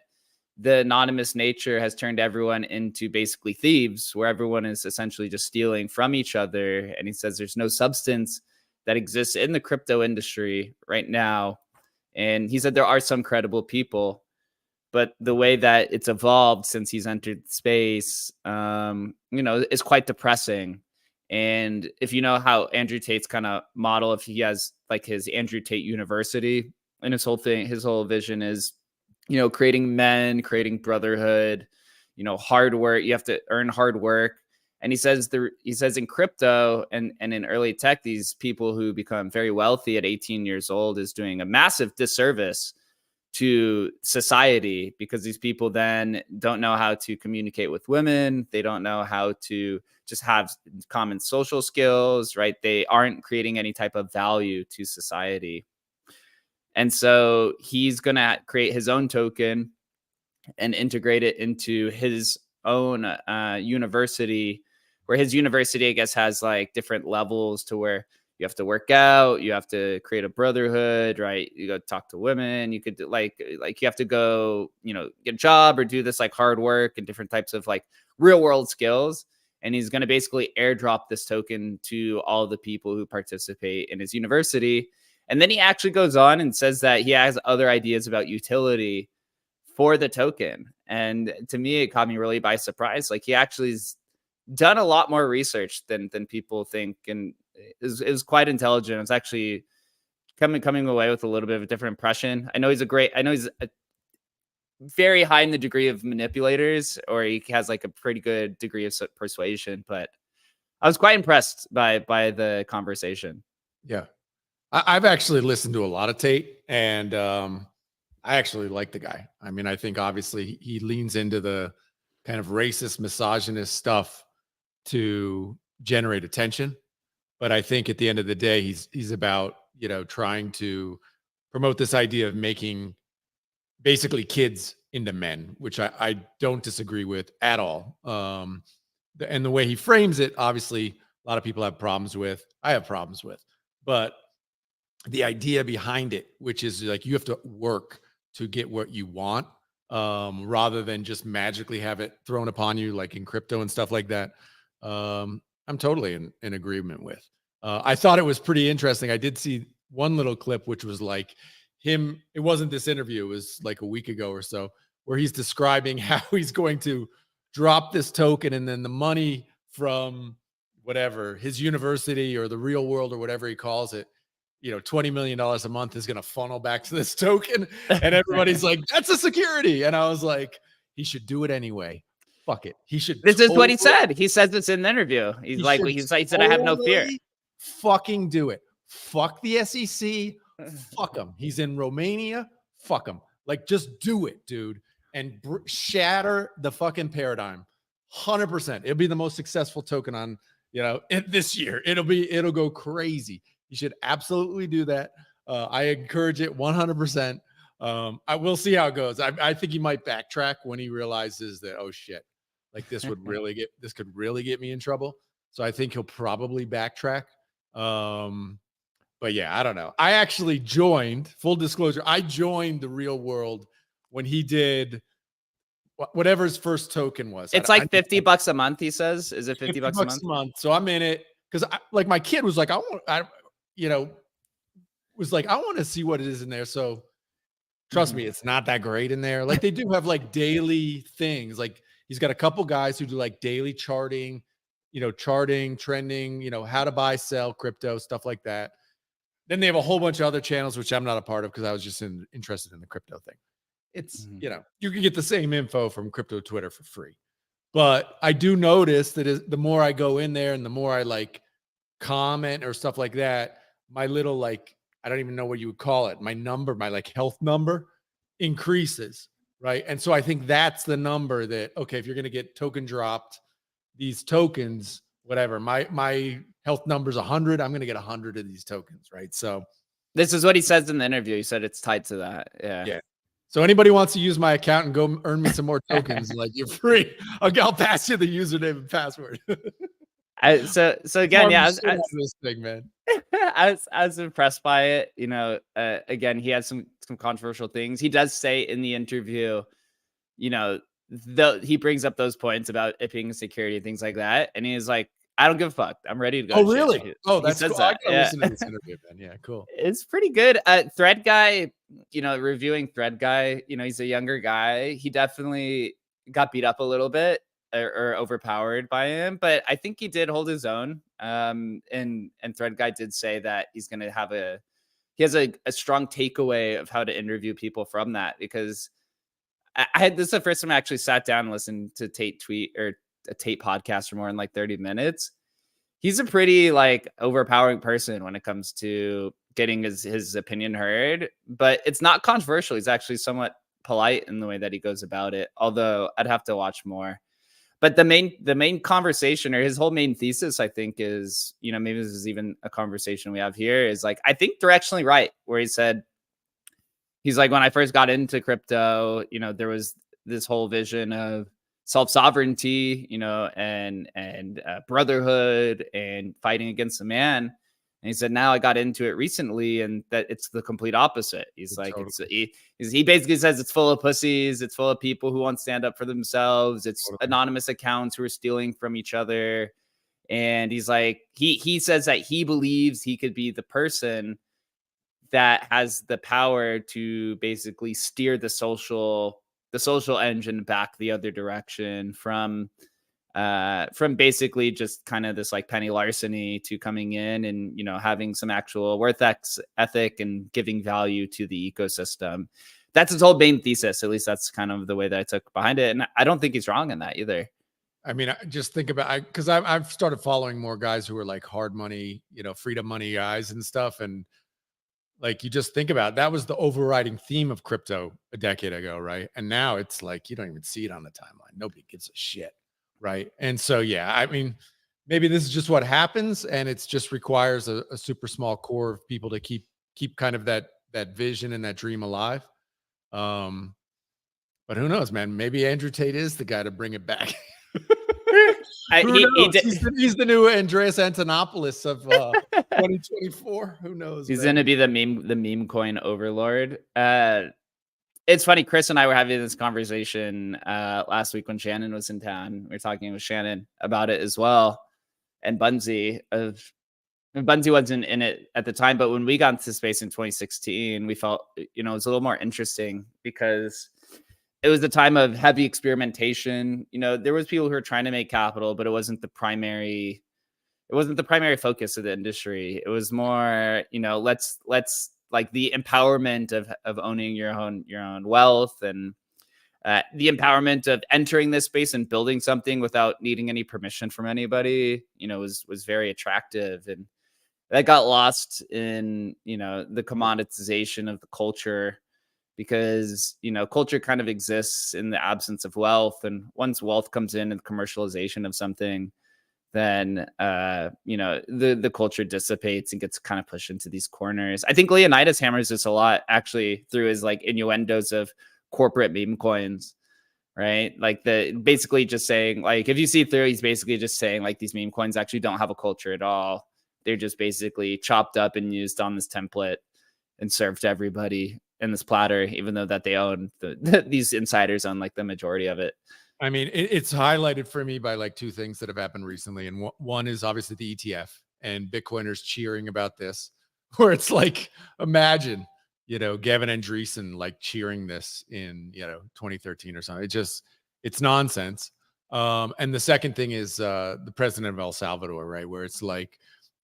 the anonymous nature has turned everyone into basically thieves, where everyone is essentially just stealing from each other. And he says there's no substance that exists in the crypto industry right now. And he said there are some credible people, but the way that it's evolved since he's entered the space, is quite depressing. And if you know how Andrew Tate's kind of model, if he has like his Andrew Tate University, and his whole vision is, creating men, creating brotherhood, hard work. You have to earn hard work. And he says in crypto and in early tech, these people who become very wealthy at 18 years old is doing a massive disservice to society, because these people then don't know how to communicate with women. They don't know how to just have common social skills, right? They aren't creating any type of value to society. And so he's going to create his own token and integrate it into his own university, where his university, I guess, has like different levels to where you have to work out, you have to create a brotherhood, right? You go talk to women, you could like you have to go, get a job or do this like hard work and different types of like real world skills. And he's going to basically airdrop this token to all the people who participate in his university. And then he actually goes on and says that he has other ideas about utility for the token. And to me, it caught me really by surprise. Like he actually's done a lot more research than people think, and is quite intelligent. It's actually coming away with a little bit of a different impression. I know he's very high in the degree of manipulators, or he has like a pretty good degree of persuasion, but I was quite impressed by the conversation. Yeah. I've actually listened to a lot of Tate, and I actually like the guy. I mean, I think obviously he leans into the kind of racist, misogynist stuff to generate attention. But I think at the end of the day, he's about, trying to promote this idea of making basically kids into men, which I don't disagree with at all. And the way he frames it, obviously, a lot of people have problems with. I have problems with. But the idea behind it, which is like you have to work to get what you want, rather than just magically have it thrown upon you, like in crypto and stuff like that. I'm totally in agreement with. I thought it was pretty interesting. I did see one little clip, which was like him. It wasn't this interview. It was like a week ago or so, where he's describing how he's going to drop this token, and then the money from whatever his university or the real world or whatever he calls it, $20 million a month is going to funnel back to this token. And everybody's like, that's a security. And I was like, he should do it anyway. Fuck it. He should. This is what he said. He says this in the interview. He said, I have no fear. fucking do it. Fuck the SEC. Fuck him. He's in Romania. Fuck him. Like, just do it, dude, and shatter the fucking paradigm. 100%. It'll be the most successful token on, this year. It'll go crazy. You should absolutely do that. I encourage it 100%. I will see how it goes. I think he might backtrack when he realizes that, oh shit, like this could really get me in trouble. So I think he'll probably backtrack. But yeah, I don't know. I actually joined, full disclosure, I joined the real world when he did whatever his first token was. It's like $50 a month, he says. Is it $50 a month? So I'm in it because my kid was like, I want to see what it is in there. So trust me, it's not that great in there. Like, they do have like daily things. Like, he's got a couple guys who do like daily charting, trending, how to buy, sell crypto, stuff like that. Then they have a whole bunch of other channels, which I'm not a part of because I was just interested in the crypto thing. It's, you can get the same info from crypto Twitter for free. But I do notice that the more I go in there and the more I like comment or stuff like that, my little, like, I don't even know what you would call it. My number, my like health number increases, right? And so I think that's the number that, okay, if you're going to get token dropped, these tokens, whatever, my health number's 100, I'm going to get 100 of these tokens, right? So this is what he says in the interview. He said it's tied to that. Yeah. So anybody wants to use my account and go earn me some more tokens, like, you're free. I'll pass you the username and password. So again, yeah, this thing, man. I was impressed by it. Again, he had some controversial things. He does say in the interview, he brings up those points about it being security and things like that, and he's like, I don't give a fuck. I'm ready to go. Oh, really? Oh, that's cool. That. I listen to this interview, man. Yeah, cool. It's pretty good. Thread Guy, reviewing Thread Guy, he's a younger guy. He definitely got beat up a little bit or overpowered by him, but I think he did hold his own. And Thread Guy did say that he's going to have he has a strong takeaway of how to interview people from that, because this is the first time I actually sat down and listened to Tate tweet or a Tate podcast for more than like 30 minutes. He's a pretty like overpowering person when it comes to getting his opinion heard, but it's not controversial. He's actually somewhat polite in the way that he goes about it, although I'd have to watch more. But the main conversation, or his whole main thesis, I think, is, maybe this is even a conversation we have here, is like, I think directionally right, where he's like, when I first got into crypto, there was this whole vision of self-sovereignty, and brotherhood and fighting against the man. And he said, now I got into it recently, and that it's the complete opposite. He's like, he basically says it's full of pussies. It's full of people who won't stand up for themselves. It's anonymous accounts who are stealing from each other. And he's like, he says that he believes he could be the person that has the power to basically steer the social engine back the other direction from basically just kind of this like penny larceny to coming in and, having some actual worth ethic and giving value to the ecosystem. That's his whole main thesis. At least that's kind of the way that I took behind it. And I don't think he's wrong in that either. I mean, I just think about, because I've started following more guys who are like hard money, freedom money guys and stuff. And like, you just think about, that was the overriding theme of crypto a decade ago, right? And now it's like, you don't even see it on the timeline. Nobody gives a shit, right? And so, yeah, I mean, maybe this is just what happens, and it just requires a super small core of people to keep kind of that vision and that dream alive. But who knows, man? Maybe Andrew Tate is the guy to bring it back. He's the new Andreas Antonopoulos of 2024. Who knows? He's going to be the meme coin overlord. It's funny. Chris and I were having this conversation last week when Shannon was in town. We were talking with Shannon about it as well. And Bunzi wasn't in it at the time, but when we got into space in 2016, we felt, it was a little more interesting because it was the time of heavy experimentation. There was people who were trying to make capital, but it wasn't the primary focus of the industry. It was more, let's like the empowerment of owning your own wealth, and the empowerment of entering this space and building something without needing any permission from anybody, was very attractive. And that got lost in, you know, the commoditization of the culture, because, you know, culture kind of exists in the absence of wealth. And once wealth comes in and commercialization of something, then you know, the culture dissipates and gets kind of pushed into these corners. I think Leonidas hammers this a lot, actually, through his like innuendos of corporate meme coins, right? Like the basically just saying, like, if you see through, he's basically just saying like these meme coins actually don't have a culture at all. They're just basically chopped up and used on this template and served to everybody in this platter, even though that they own these insiders own like the majority of it. I mean, it's highlighted for me by like two things that have happened recently. And one is obviously the ETF and Bitcoiners cheering about this, where it's like, imagine, you know, Gavin Andreessen like cheering this in, you know, 2013 or something. It's nonsense. And the second thing is the president of El Salvador, right? Where it's like,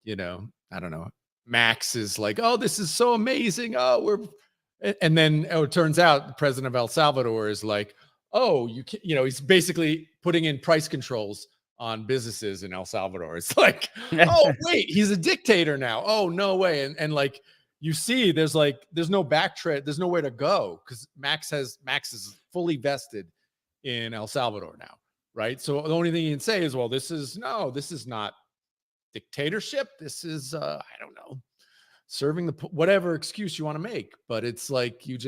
you know, I don't know, Max is like, oh, this is so amazing. And then it turns out the president of El Salvador is like, oh, you know, he's basically putting in price controls on businesses in El Salvador. It's like, oh, wait, he's a dictator now. Oh, no way. And like, you see, there's no backtrack. There's nowhere to go because Max is fully vested in El Salvador now. Right. So the only thing you can say is, well, this is not dictatorship. This is, I don't know, serving the whatever excuse you want to make. But it's like, we've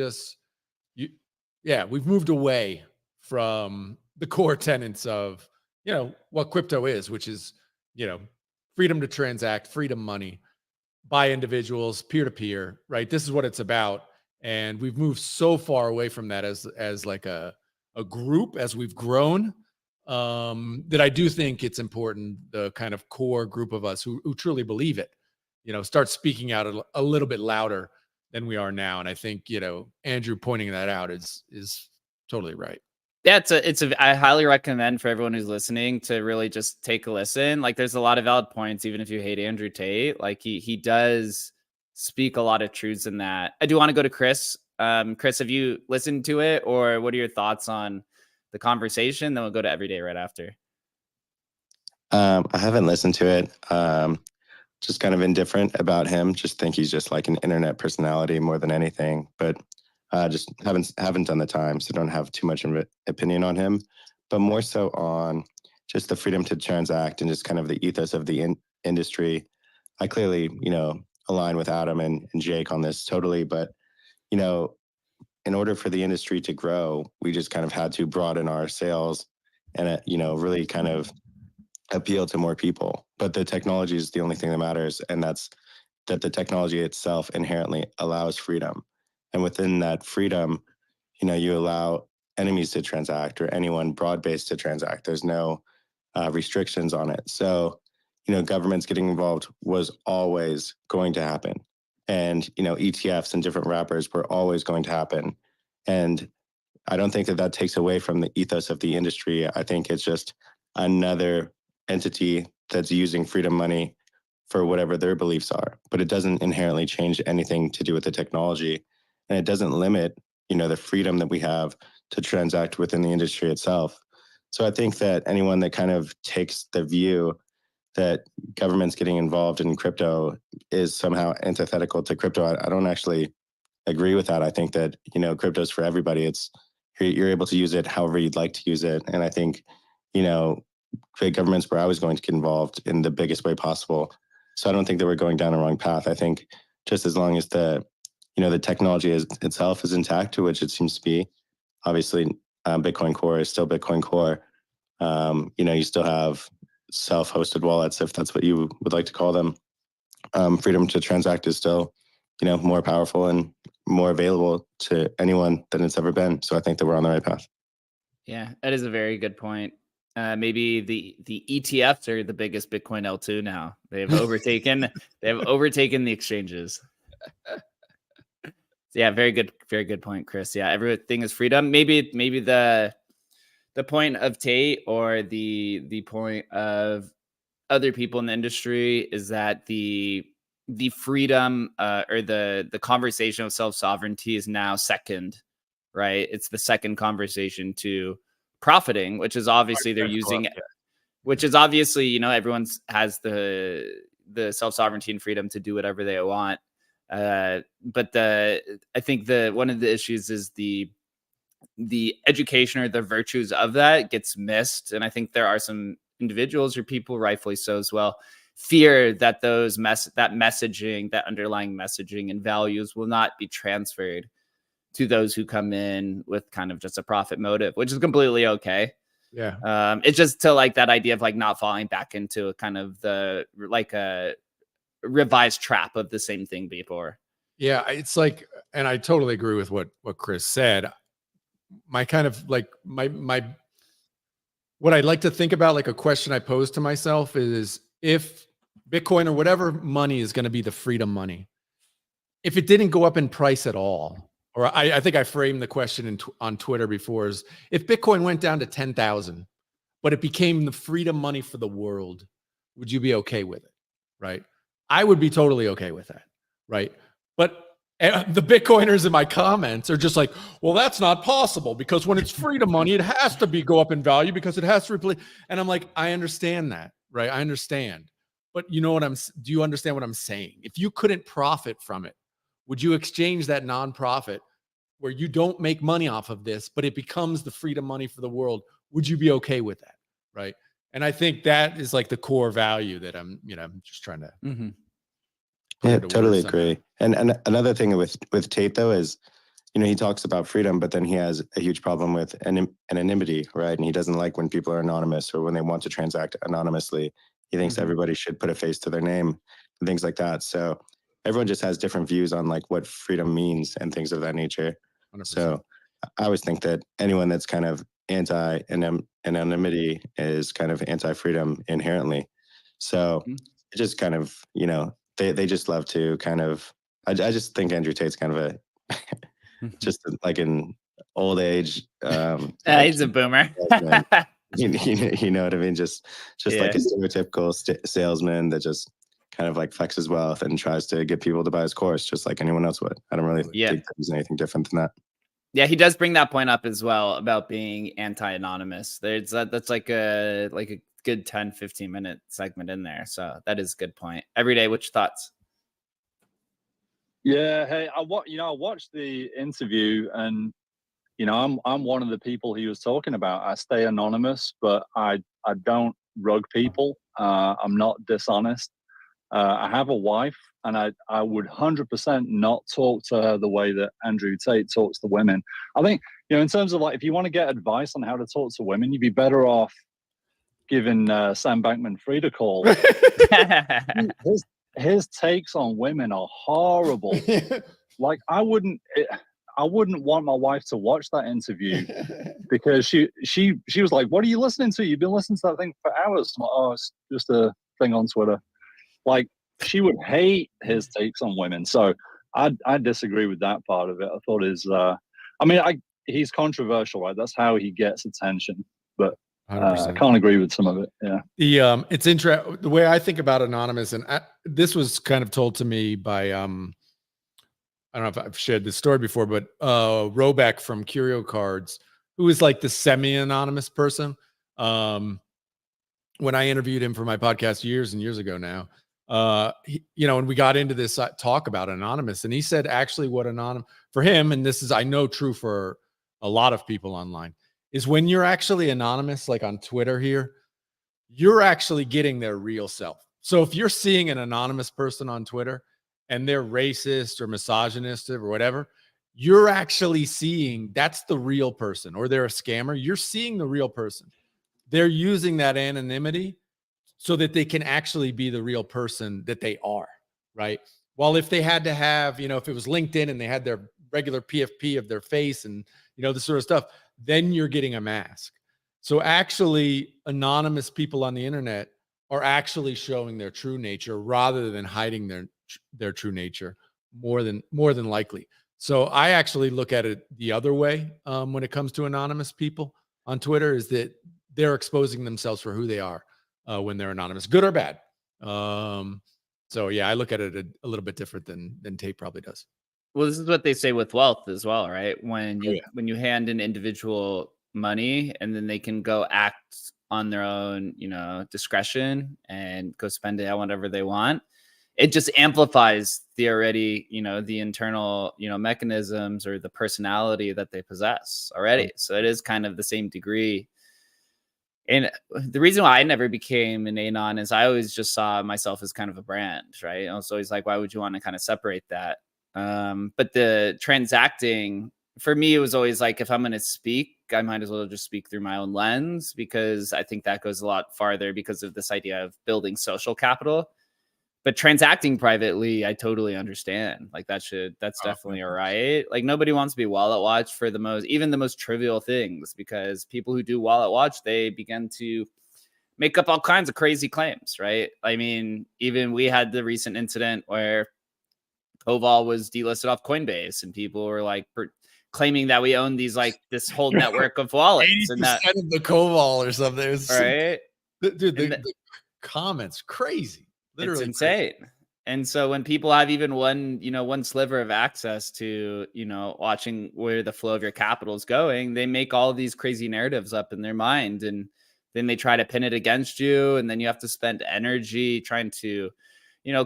moved away from the core tenets of, you know, what crypto is, which is, you know, freedom to transact, freedom money by individuals, peer-to-peer, right? This is what it's about. And we've moved so far away from that as like a group, as we've grown, that I do think it's important, the kind of core group of us who truly believe it, you know, start speaking out a little bit louder than we are now. And I think, you know, Andrew pointing that out is totally right. Yeah, I highly recommend for everyone who's listening to really just take a listen. Like, there's a lot of valid points, even if you hate Andrew Tate. Like, he does speak a lot of truths in that. I do want to go to Chris. Chris, have you listened to it, or what are your thoughts on the conversation? Then we'll go to Everyday right after. I haven't listened to it. Just kind of indifferent about him. Just think he's just like an internet personality more than anything. But just haven't done the time, so don't have too much of an opinion on him. But more so on just the freedom to transact and just kind of the ethos of the industry. I clearly, you know, align with Adam and Jake on this totally. But, you know, in order for the industry to grow, we just kind of had to broaden our sales and, you know, really kind of appeal to more people. But the technology is the only thing that matters, and that's that the technology itself inherently allows freedom. And within that freedom, you know, you allow enemies to transact or anyone broad-based to transact. There's no restrictions on it. So, you know, governments getting involved was always going to happen. And, you know, ETFs and different wrappers were always going to happen. And I don't think that takes away from the ethos of the industry. I think it's just another entity that's using freedom money for whatever their beliefs are. But it doesn't inherently change anything to do with the technology. And it doesn't limit, you know, the freedom that we have to transact within the industry itself. So I think that anyone that kind of takes the view that governments getting involved in crypto is somehow antithetical to crypto, I don't actually agree with that. I think that, you know, crypto is for everybody. You're able to use it however you'd like to use it. And I think, you know, big governments were always going to get involved in the biggest way possible. So I don't think that we're going down a wrong path. I think just as long as the technology itself is intact, to which it seems to be, obviously Bitcoin Core is still Bitcoin Core. You know, you still have self-hosted wallets, if that's what you would like to call them. Freedom to transact is still, you know, more powerful and more available to anyone than it's ever been. So I think that we're on the right path. Yeah, that is a very good point. Maybe the ETFs are the biggest Bitcoin L2 now. They've overtaken the exchanges. Yeah, very good point, Chris. Yeah, everything is freedom. Maybe the point of Tate, or the point of other people in the industry, is that the freedom or the conversation of self-sovereignty is now second, right? It's the second conversation to profiting, which is obviously they're using, which is obviously, you know, everyone's has the the self-sovereignty and freedom to do whatever they want. But I think one of the issues is the education or the virtues of that gets missed. And I think there are some individuals or people, rightfully so as well, fear that that messaging, that underlying messaging and values will not be transferred to those who come in with kind of just a profit motive, which is completely okay. Yeah. It's just to like that idea of like not falling back into a kind of the like a revised trap of the same thing before. Yeah, it's like, and I totally agree with what Chris said. My kind of like my what I'd like to think about, like a question I pose to myself is, if Bitcoin or whatever money is going to be the freedom money, if it didn't go up in price at all, or I think I framed the question on Twitter before, is if Bitcoin went down to 10,000, but it became the freedom money for the world, would you be okay with it? Right? I would be totally okay with that. Right? But the Bitcoiners in my comments are just like, well, that's not possible, because when it's freedom money, it has to go up in value because it has to replace. And I'm like, I understand that. Right? I understand. But do you understand what I'm saying? If you couldn't profit from it, would you exchange that nonprofit where you don't make money off of this, but it becomes the freedom money for the world? Would you be okay with that? Right. And I think that is like the core value that I'm just trying to. Mm-hmm. Yeah, totally agree. And another thing with Tate though is, he talks about freedom, but then he has a huge problem with anonymity, right? And he doesn't like when people are anonymous or when they want to transact anonymously. He thinks everybody should put a face to their name and things like that. So everyone just has different views on like what freedom means and things of that nature. 100%. So I always think that anyone that's kind of anti-anonymity is kind of anti-freedom inherently. So it just kind of, they just love to kind of, I just think Andrew Tate's kind of just like an old age. He's a boomer. You know what I mean? Just like a stereotypical salesman that just kind of like flexes wealth and tries to get people to buy his course just like anyone else would. I don't really think there's anything different than that. Yeah, he does bring that point up as well about being anti-anonymous. That's like a good 10-15 minute segment in there. So that is a good point. Everyday, what's your thoughts? Yeah, hey, I watched the interview, and I'm one of the people he was talking about. I stay anonymous, but I don't rug people. I'm not dishonest. I have a wife, and I would 100% not talk to her the way that Andrew Tate talks to women. I think, in terms of like, if you want to get advice on how to talk to women, you'd be better off giving Sam Bankman-Fried a call. His takes on women are horrible. Like, I wouldn't want my wife to watch that interview because she was like, "What are you listening to? You've been listening to that thing for hours." I'm like, "Oh, it's just a thing on Twitter." Like, she would hate his takes on women. So I disagree with that part of it. I thought he's controversial, right? That's how he gets attention. But I can't agree with some of it. Yeah. It's interesting the way I think about anonymous, and this was kind of told to me by I don't know if I've shared this story before, but Robeck from Curio Cards, who is like the semi-anonymous person. When I interviewed him for my podcast years and years ago now, and we got into this talk about anonymous, and he said actually what anonymous for him, and this is, I know, true for a lot of people online, is when you're actually anonymous, like on Twitter here, you're actually getting their real self. So if you're seeing an anonymous person on Twitter and they're racist or misogynistic or whatever, you're actually seeing that's the real person, or they're a scammer. You're seeing the real person. They're using that anonymity so that they can actually be the real person that they are, right? Well, if they had to have, if it was LinkedIn and they had their regular PFP of their face and, this sort of stuff, then you're getting a mask. So actually, anonymous people on the internet are actually showing their true nature rather than hiding their true nature more than likely. So I actually look at it the other way when it comes to anonymous people on Twitter, is that they're exposing themselves for who they are when they're anonymous, good or bad. So yeah, I look at it a little bit different than Tate probably does. Well, this is what they say with wealth as well, right? When you hand an individual money, and then they can go act on their own, discretion and go spend it on whatever they want. It just amplifies the already, the internal, mechanisms or the personality that they possess already. So it is kind of the same degree. And the reason why I never became an anon is I always just saw myself as kind of a brand, right? I was always like, why would you want to kind of separate that? But the transacting, for me, it was always like, if I'm going to speak, I might as well just speak through my own lens, because I think that goes a lot farther because of this idea of building social capital. But transacting privately, I totally understand. Like that's definitely all right. Like nobody wants to be wallet watched for even the most trivial things, because people who do wallet watch, they begin to make up all kinds of crazy claims, right? I mean, even we had the recent incident where Koval was delisted off Coinbase, and people were like claiming that we own these, like this whole network of wallets, 80% and that of the Koval or something. It was right, dude. The comments crazy. Literally it's insane. crazy. And so when people have even one sliver of access to, watching where the flow of your capital is going, they make all of these crazy narratives up in their mind, and then they try to pin it against you, and then you have to spend energy trying to,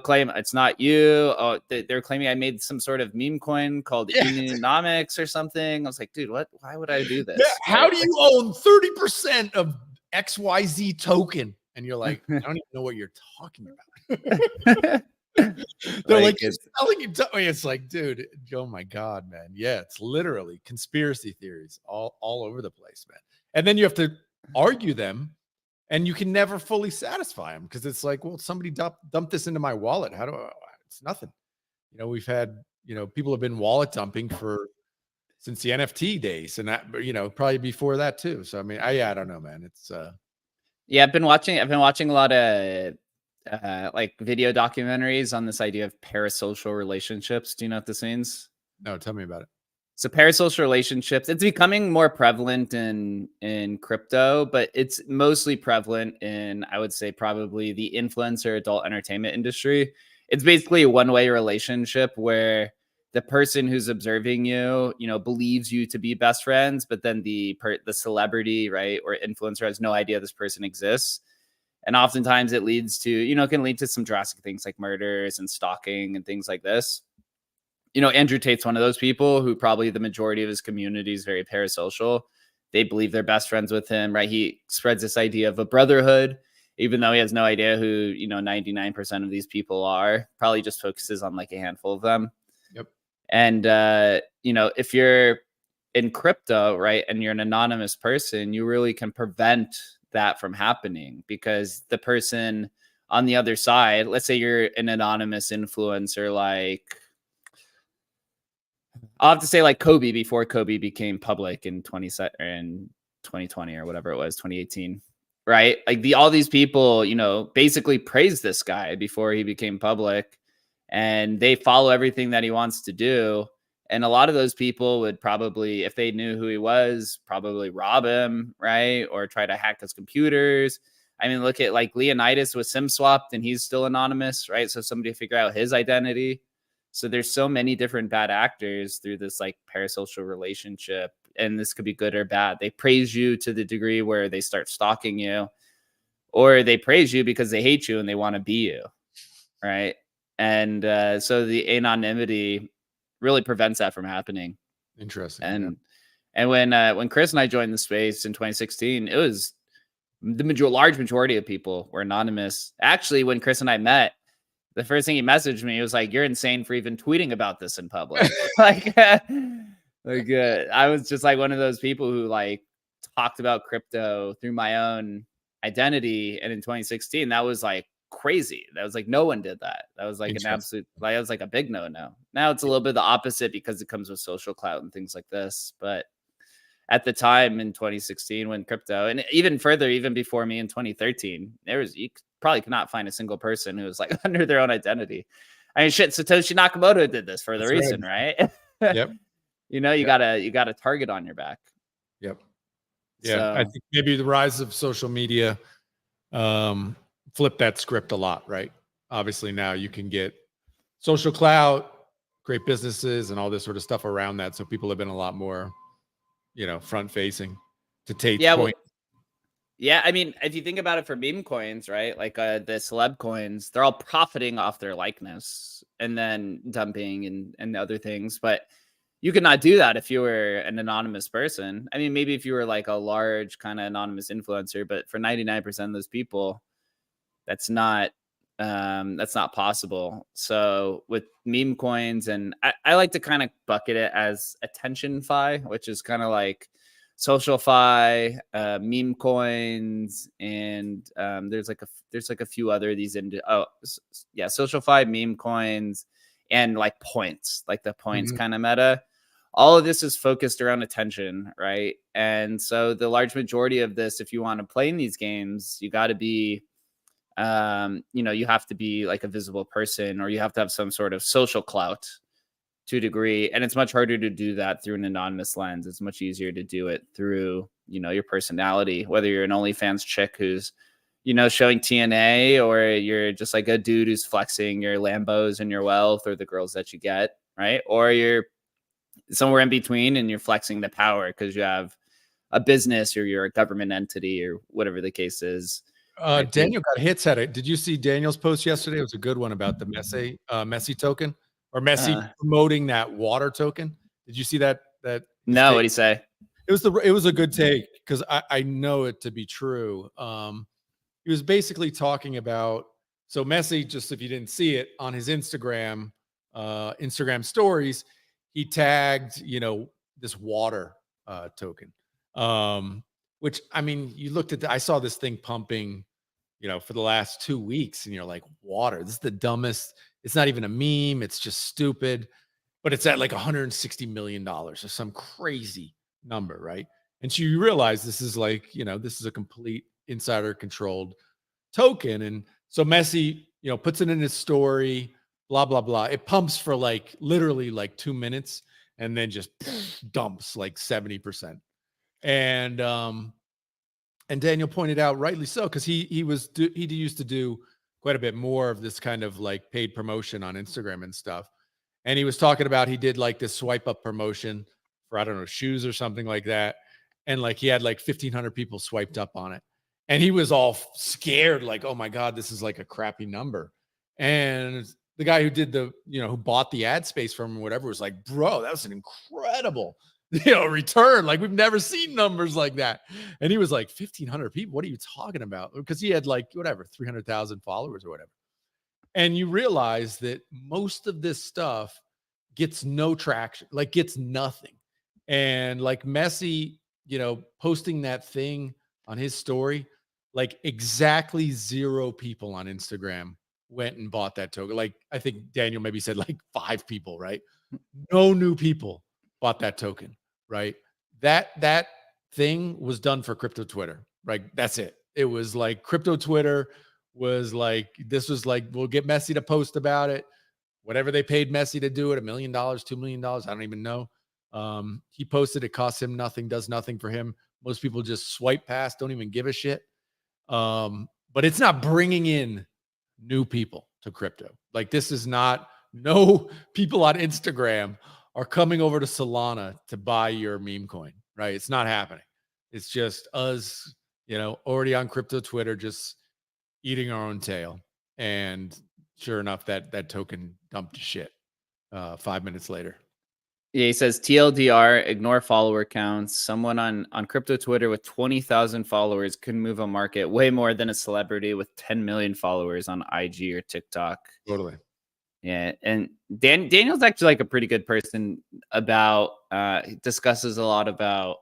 claim it's not you. Oh, they're claiming I made some sort of meme coin called Economics or something. I was like, dude, what? Why would I do this? Yeah, how do you own 30% of XYZ token? And you're like, I don't even know what you're talking about. They're like telling you. It's like, dude, oh my god, man. Yeah, it's literally conspiracy theories all over the place, man. And then you have to argue them, and you can never fully satisfy them, because it's like, well, somebody dumped this into my wallet. How do I? It's nothing. We've had people have been wallet dumping since the NFT days, and that probably before that too. So I mean, I don't know, man. It's yeah, I've been watching a lot of like video documentaries on this idea of parasocial relationships. Do you know what this means? No, tell me about it. So parasocial relationships, it's becoming more prevalent in crypto, but it's mostly prevalent in, I would say, probably the influencer adult entertainment industry. It's basically a one-way relationship where the person who's observing you, believes you to be best friends, but then the celebrity, right, or influencer has no idea this person exists. And oftentimes it leads to, can lead to some drastic things like murders and stalking and things like this. Andrew Tate's one of those people who probably the majority of his community is very parasocial. They believe they're best friends with him, right? He spreads this idea of a brotherhood, even though he has no idea who, 99% of these people are. Probably just focuses on like a handful of them. Yep. And, if you're in crypto, right, and you're an anonymous person, you really can prevent that from happening, because the person on the other side, let's say you're an anonymous influencer, like I'll have to say like Kobe, before Kobe became public in 2020 or whatever it was, 2018, right? Like all these people, basically praised this guy before he became public, and they follow everything that he wants to do. And a lot of those people would probably, if they knew who he was, probably rob him, right? Or try to hack his computers. I mean, look at like Leonidas was SIM swapped and he's still anonymous, right? So somebody figure out his identity. So there's so many different bad actors through this like parasocial relationship. And this could be good or bad. They praise you to the degree where they start stalking you, or they praise you because they hate you and they want to be you, right? And so the anonymity really prevents that from happening. Interesting. And when Chris and I joined the space in 2016, it was the large majority of people were anonymous. Actually, when Chris and I met, the first thing he messaged me was like, "You're insane for even tweeting about this in public." I was just like one of those people who like talked about crypto through my own identity, and in 2016, that was like crazy. That was like no one did that. That was like an absolute, like that was like a big no. Now it's a little bit the opposite because it comes with social clout and things like this. But at the time in 2016, when crypto, and even further, even before me in 2013, you probably could not find a single person who was like under their own identity. I mean, shit, Satoshi Nakamoto did this for the reason, right? Yep. You got a target on your back. Yep. Yeah, so, I think maybe the rise of social media flipped that script a lot, right? Obviously now you can get social clout, great businesses, and all this sort of stuff around that. So people have been a lot more, front facing. to Tate's Yeah, well, point. yeah, I mean, if you think about it for meme coins, right? Like the celeb coins, they're all profiting off their likeness and then dumping and other things. But you could not do that if you were an anonymous person. I mean, maybe if you were like a large kind of anonymous influencer, but for 99% of those people, that's not possible. So with meme coins, and I like to kind of bucket it as attention fi, which is kind of like social fi, meme coins, and there's like a few other of these social fi, meme coins, and like points, like the points kind of meta. All of this is focused around attention, right? And so the large majority of this, if you want to play in these games, you got to be you have to be like a visible person, or you have to have some sort of social clout to a degree. And it's much harder to do that through an anonymous lens. It's much easier to do it through, your personality, whether you're an OnlyFans chick who's, showing TNA, or you're just like a dude who's flexing your Lambos and your wealth, or the girls that you get, right? Or you're somewhere in between and you're flexing the power because you have a business, or you're a government entity, or whatever the case is. Daniel got hits at it. Did you see Daniel's post yesterday? It was a good one about the Messi token, or Messi promoting that water token. Did you see that? No, what did he say? It was a good take, because I know it to be true. He was basically talking about, so Messi, just if you didn't see it, on his Instagram stories, he tagged, this water token. Which, I mean, you looked at I saw this thing pumping, for the last 2 weeks, and you're like, water, this is the dumbest. It's not even a meme. It's just stupid, but it's at like $160 million or some crazy number. Right. And so you realize this is like, this is a complete insider controlled token. And so Messi, puts it in his story, blah, blah, blah. It pumps for like literally like 2 minutes, and then just dumps like 70%. And Daniel pointed out, rightly so, because he used to do quite a bit more of this kind of like paid promotion on Instagram and stuff. And he was talking about, he did like this swipe up promotion for, I don't know, shoes or something like that. And like he had like 1,500 people swiped up on it. And he was all scared, like, oh my God, this is like a crappy number. And the guy who did who bought the ad space from him or whatever was like, bro, that was an incredible return. Like, we've never seen numbers like that. And he was like, 1,500 people, what are you talking about? Because he had like 300,000 followers or whatever. And you realize that most of this stuff gets no traction, like gets nothing. And like Messi, posting that thing on his story, like exactly 0 people on Instagram went and bought that token. Like, I think Daniel maybe said like 5 people, right? No new people bought that token, right? That thing was done for crypto Twitter, right? That's it. It was like crypto Twitter was like, this was like, we'll get Messi to post about it. Whatever they paid Messi to do it, $1 million, $2 million, I don't even know. He posted, it costs him nothing, does nothing for him. Most people just swipe past, don't even give a shit. But it's not bringing in new people to crypto. Like, this is not, no people on Instagram are coming over to Solana to buy your meme coin, right? It's not happening. It's just us, already on crypto Twitter, just eating our own tail. And sure enough, that token dumped to shit 5 minutes later. Yeah, he says TLDR, ignore follower counts. Someone on crypto Twitter with 20,000 followers could move a market way more than a celebrity with 10 million followers on IG or TikTok. Totally. Yeah, and Daniel's actually like a pretty good person about he discusses a lot about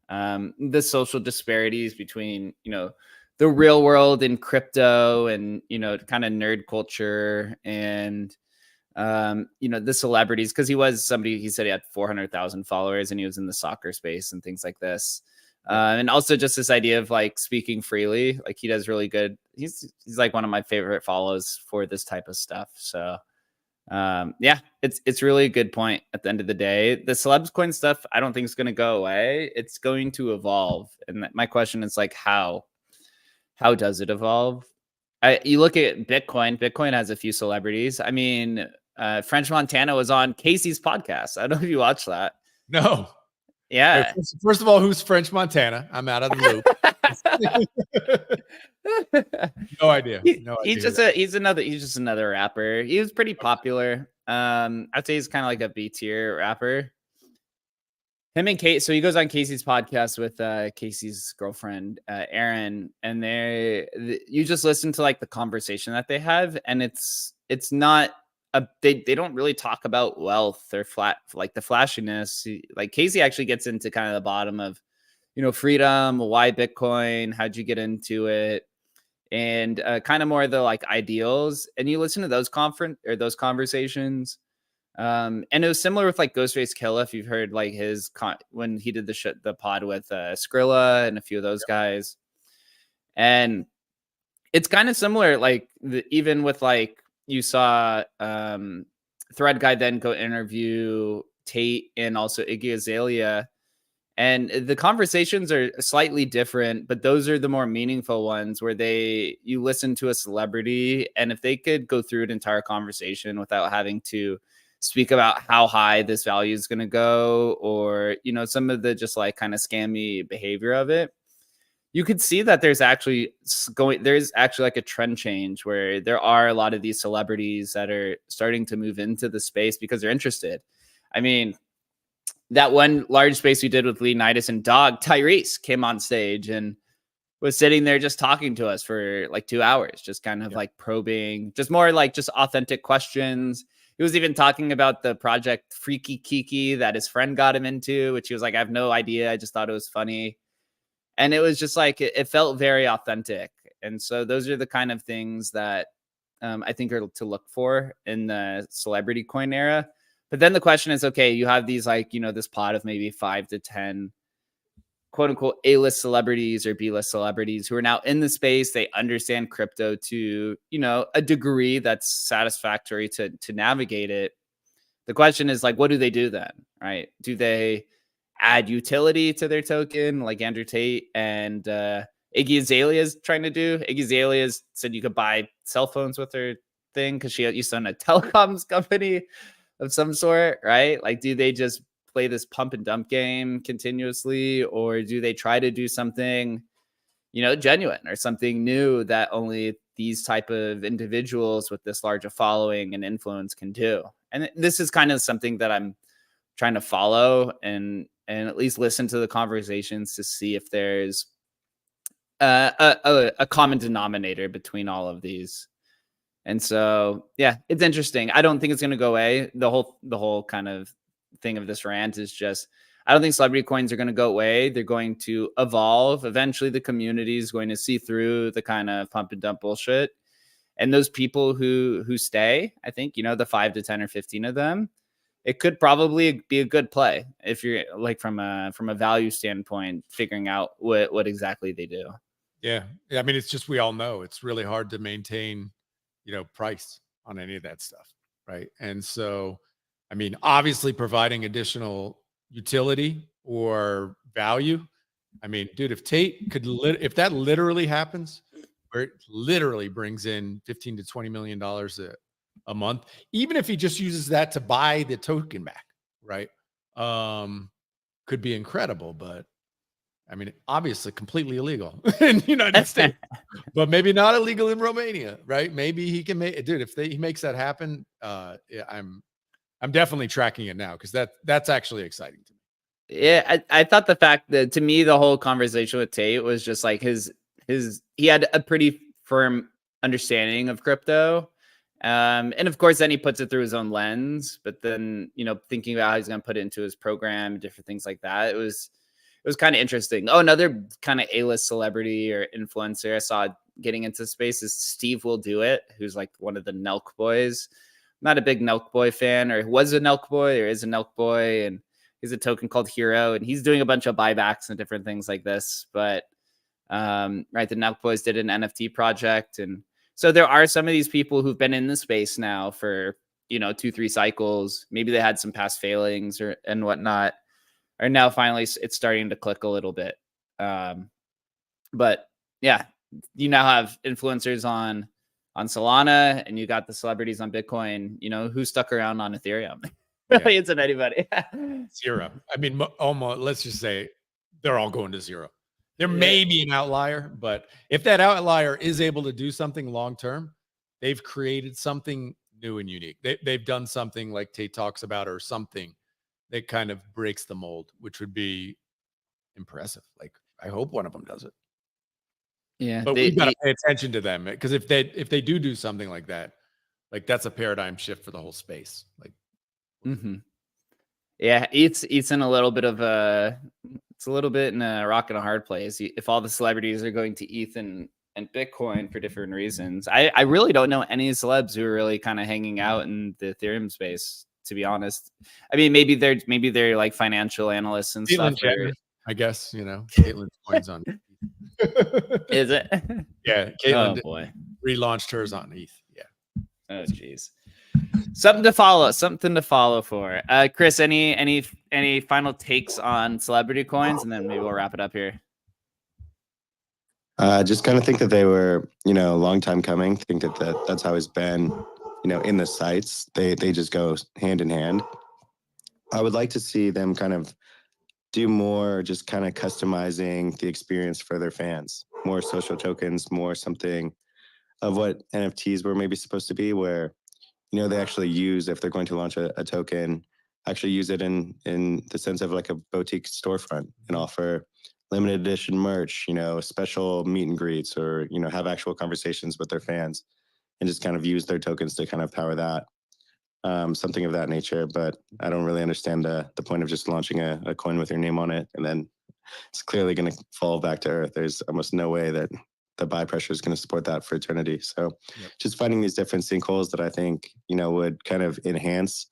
the social disparities between the real world and crypto, and kind of nerd culture, and the celebrities, because he was somebody, he said he had 400,000 followers and he was in the soccer space and things like this. And also just this idea of like speaking freely, like he does really good. He's like one of my favorite follows for this type of stuff. So yeah, it's really a good point. At the end of the day, the celebs coin stuff, I don't think it's going to go away. It's going to evolve. And my question is like, how does it evolve? You look at Bitcoin has a few celebrities. I mean, French Montana was on Casey's podcast. I don't know if you watched that. No. Yeah. First of all, who's French Montana? I'm out of the loop. No idea. No idea. He's just another rapper. He was pretty popular. I'd say he's kind of like a B tier rapper. Him and Kate. So he goes on Casey's podcast with Casey's girlfriend, Erin, and you just listen to like the conversation that they have, and it's not they don't really talk about wealth or like the flashiness. Like Casey actually gets into kind of the bottom of, freedom, why Bitcoin, how'd you get into it, and kind of more of the like ideals. And you listen to those conversations. And it was similar with like Ghostface Killah, if you've heard like his when he did the pod with Skrilla and a few of those guys. And it's kind of similar, like even with like you saw Thread Guy then go interview Tate and also Iggy Azalea. And the conversations are slightly different, but those are the more meaningful ones where you listen to a celebrity, and if they could go through an entire conversation without having to speak about how high this value is going to go, or, some of the just like kind of scammy behavior of it, you could see that there's actually like a trend change where there are a lot of these celebrities that are starting to move into the space because they're interested. I mean, that one large space we did with Leonidas and Dog, Tyrese came on stage and was sitting there just talking to us for like 2 hours, just kind of like probing, just more like just authentic questions. He was even talking about the project Freaky Kiki that his friend got him into, which he was like, I have no idea. I just thought it was funny. And it was just like, it felt very authentic. And so those are the kind of things that I think are to look for in the celebrity coin era. But then the question is, okay, you have these like, this pot of maybe 5 to 10 quote unquote A-list celebrities or B-list celebrities who are now in the space. They understand crypto to, a degree that's satisfactory to navigate it. The question is like, what do they do then? Right? Do they add utility to their token like Andrew Tate and Iggy Azalea is trying to do? Iggy Azalea said you could buy cell phones with her thing because she used to own a telecoms company of some sort, right? Like, do they just play this pump and dump game continuously, or do they try to do something, genuine or something new that only these type of individuals with this larger following and influence can do? And this is kind of something that I'm trying to follow and at least listen to the conversations to see if there's a common denominator between all of these. And so, yeah, it's interesting. I don't think it's going to go away. The whole kind of thing of this rant is just, I don't think celebrity coins are going to go away. They're going to evolve. Eventually, the community is going to see through the kind of pump and dump bullshit. And those people who stay, I think, the 5 to 10 or 15 of them, it could probably be a good play if you're like from a value standpoint, figuring out what exactly they do. Yeah. I mean, it's just, we all know it's really hard to maintain price on any of that stuff. Right. And so, I mean, obviously providing additional utility or value. I mean, dude, if Tate could, if that literally happens, where it literally brings in $15 to $20 million a month, even if he just uses that to buy the token back, right? Could be incredible, but I mean, obviously completely illegal in the United States, but maybe not illegal in Romania, right? Maybe he can make it, dude. If he makes that happen, I'm definitely tracking it now because that's actually exciting to me. Yeah, I thought the fact that, to me, the whole conversation with Tate was just like he had a pretty firm understanding of crypto. And of course, then he puts it through his own lens, but then, thinking about how he's going to put it into his program, different things like that. It was kind of interesting. Oh, another kind of A-list celebrity or influencer I saw getting into space is Steve Will Do It, who's like one of the Nelk boys. I'm not a big Nelk boy fan, or was a Nelk boy or is a Nelk boy. And he's a token called Hero, and he's doing a bunch of buybacks and different things like this. But right, the Nelk boys did an NFT project. And so there are some of these people who've been in the space now for, 2-3 cycles. Maybe they had some past failings and whatnot. Or now finally it's starting to click a little bit. But yeah, you now have influencers on Solana, and you got the celebrities on Bitcoin. Who stuck around on Ethereum? millions in anybody. Zero. I mean, almost. Let's just say they're all going to zero. There may be an outlier, but if that outlier is able to do something long term, they've created something new and unique. They've done something like Tate talks about, or something that kind of breaks the mold, which would be impressive. Like, I hope one of them does it. Yeah, But we've got to pay attention to them, because if they do something like that, like, that's a paradigm shift for the whole space. Like, yeah, it's in a little bit of a, it's a little bit in a rock and a hard place. If all the celebrities are going to ETH and Bitcoin for different reasons, I really don't know any celebs who are really kind of hanging out in the Ethereum space, to be honest. I mean, maybe they're like financial analysts and stuff. I guess, Caitlin's coins on. Is it? Yeah, Caitlin relaunched hers on ETH. Yeah. Oh, geez. Something to follow for. Chris, any final takes on celebrity coins, and then maybe we'll wrap it up here. Just kind of think that they were, a long time coming. Think that's how it's been, in the sites. They just go hand in hand. I would like to see them kind of do more, just kind of customizing the experience for their fans. More social tokens, more something of what NFTs were maybe supposed to be, where, they actually use, if they're going to launch a token, actually use it in the sense of like a boutique storefront and offer limited edition merch, special meet and greets, or, have actual conversations with their fans and just kind of use their tokens to kind of power that. Something of that nature. But I don't really understand the point of just launching a coin with your name on it, and then it's clearly going to fall back to earth. There's almost no way that the buy pressure is going to support that for eternity. So just finding these different sinkholes that I think, would kind of enhance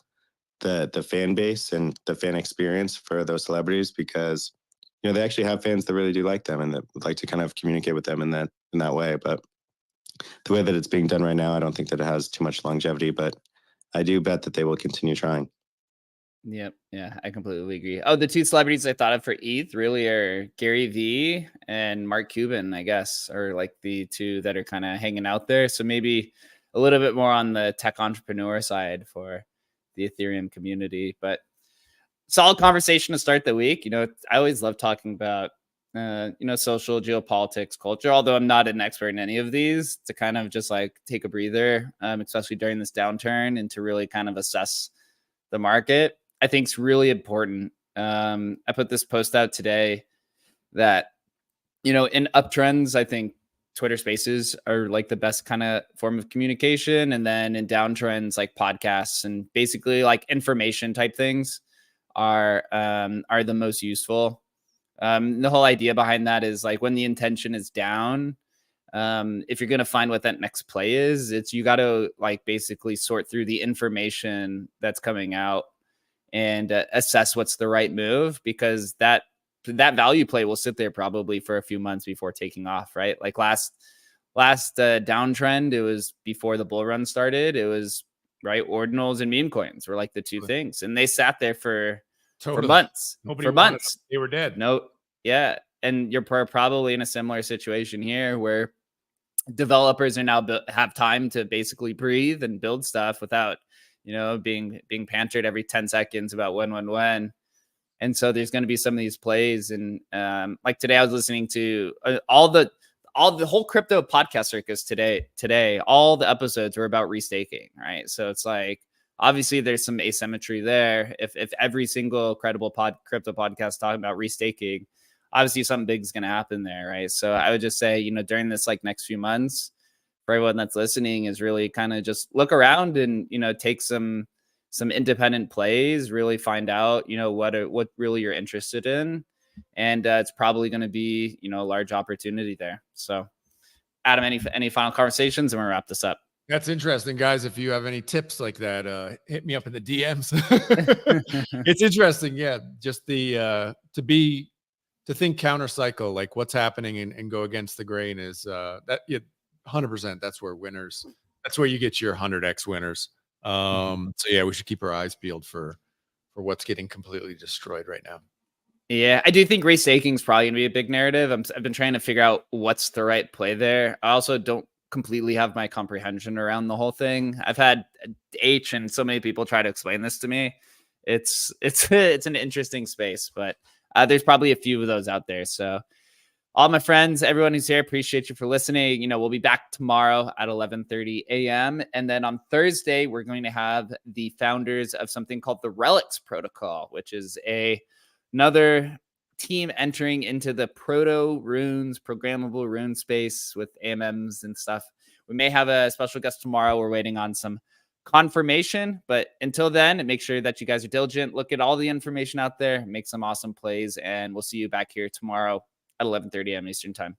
the fan base and the fan experience for those celebrities, because, they actually have fans that really do like them and that would like to kind of communicate with them in that way. But the way that it's being done right now, I don't think that it has too much longevity, but I do bet that they will continue trying. Yep. Yeah, I completely agree. Oh, the two celebrities I thought of for ETH really are Gary Vee and Mark Cuban, I guess, are like the two that are kind of hanging out there. So maybe a little bit more on the tech entrepreneur side for the Ethereum community. But solid conversation to start the week. I always love talking about, social, geopolitics, culture, although I'm not an expert in any of these, to kind of just like take a breather, especially during this downturn, and to really kind of assess the market. I think it's really important. I put this post out today that, in uptrends, I think Twitter Spaces are like the best kind of form of communication. And then in downtrends, like podcasts and basically like information type things are the most useful. The whole idea behind that is like, when the intention is down, if you're going to find what that next play is, you got to like basically sort through the information that's coming out and assess what's the right move, because that value play will sit there probably for a few months before taking off, right? Like last downtrend, it was before the bull run started. It was right. Ordinals and meme coins were like the two things, and they sat there for months. Months. They were dead. No, yeah, and you're probably in a similar situation here, where developers are now have time to basically breathe and build stuff without, being pantered every 10 seconds about when. And so there's going to be some of these plays, and like today I was listening to all the whole crypto podcast circus today. All the episodes were about restaking, right? So it's like, obviously there's some asymmetry there. If every single credible crypto podcast talking about restaking, obviously something big is going to happen there, right? So I would just say, during this like next few months, for everyone that's listening, is really kind of just look around and, take some independent plays, really find out, what really you're interested in. And it's probably going to be, a large opportunity there. So Adam, any final conversations, and we'll wrap this up. That's interesting, guys. If you have any tips like that, hit me up in the DMs. It's interesting. Yeah. Just to think counter cycle, like what's happening and go against the grain is 100%. That's where you get your 100x winners. So yeah, we should keep our eyes peeled for what's getting completely destroyed right now. Yeah, I do think restaking is probably going to be a big narrative. I've been trying to figure out what's the right play there. I also don't completely have my comprehension around the whole thing. I've had H and so many people try to explain this to me. it's it's an interesting space, but there's probably a few of those out there. So all my friends, everyone who's here, appreciate you for listening. You know, we'll be back tomorrow at 11:30 a.m. And then on Thursday, we're going to have the founders of something called the Relics Protocol, which is another team entering into the proto runes, programmable rune space with AMMs and stuff. We may have a special guest tomorrow. We're waiting on some confirmation, but until then, make sure that you guys are diligent. Look at all the information out there, make some awesome plays, and we'll see you back here tomorrow at 11:30 a.m. Eastern time.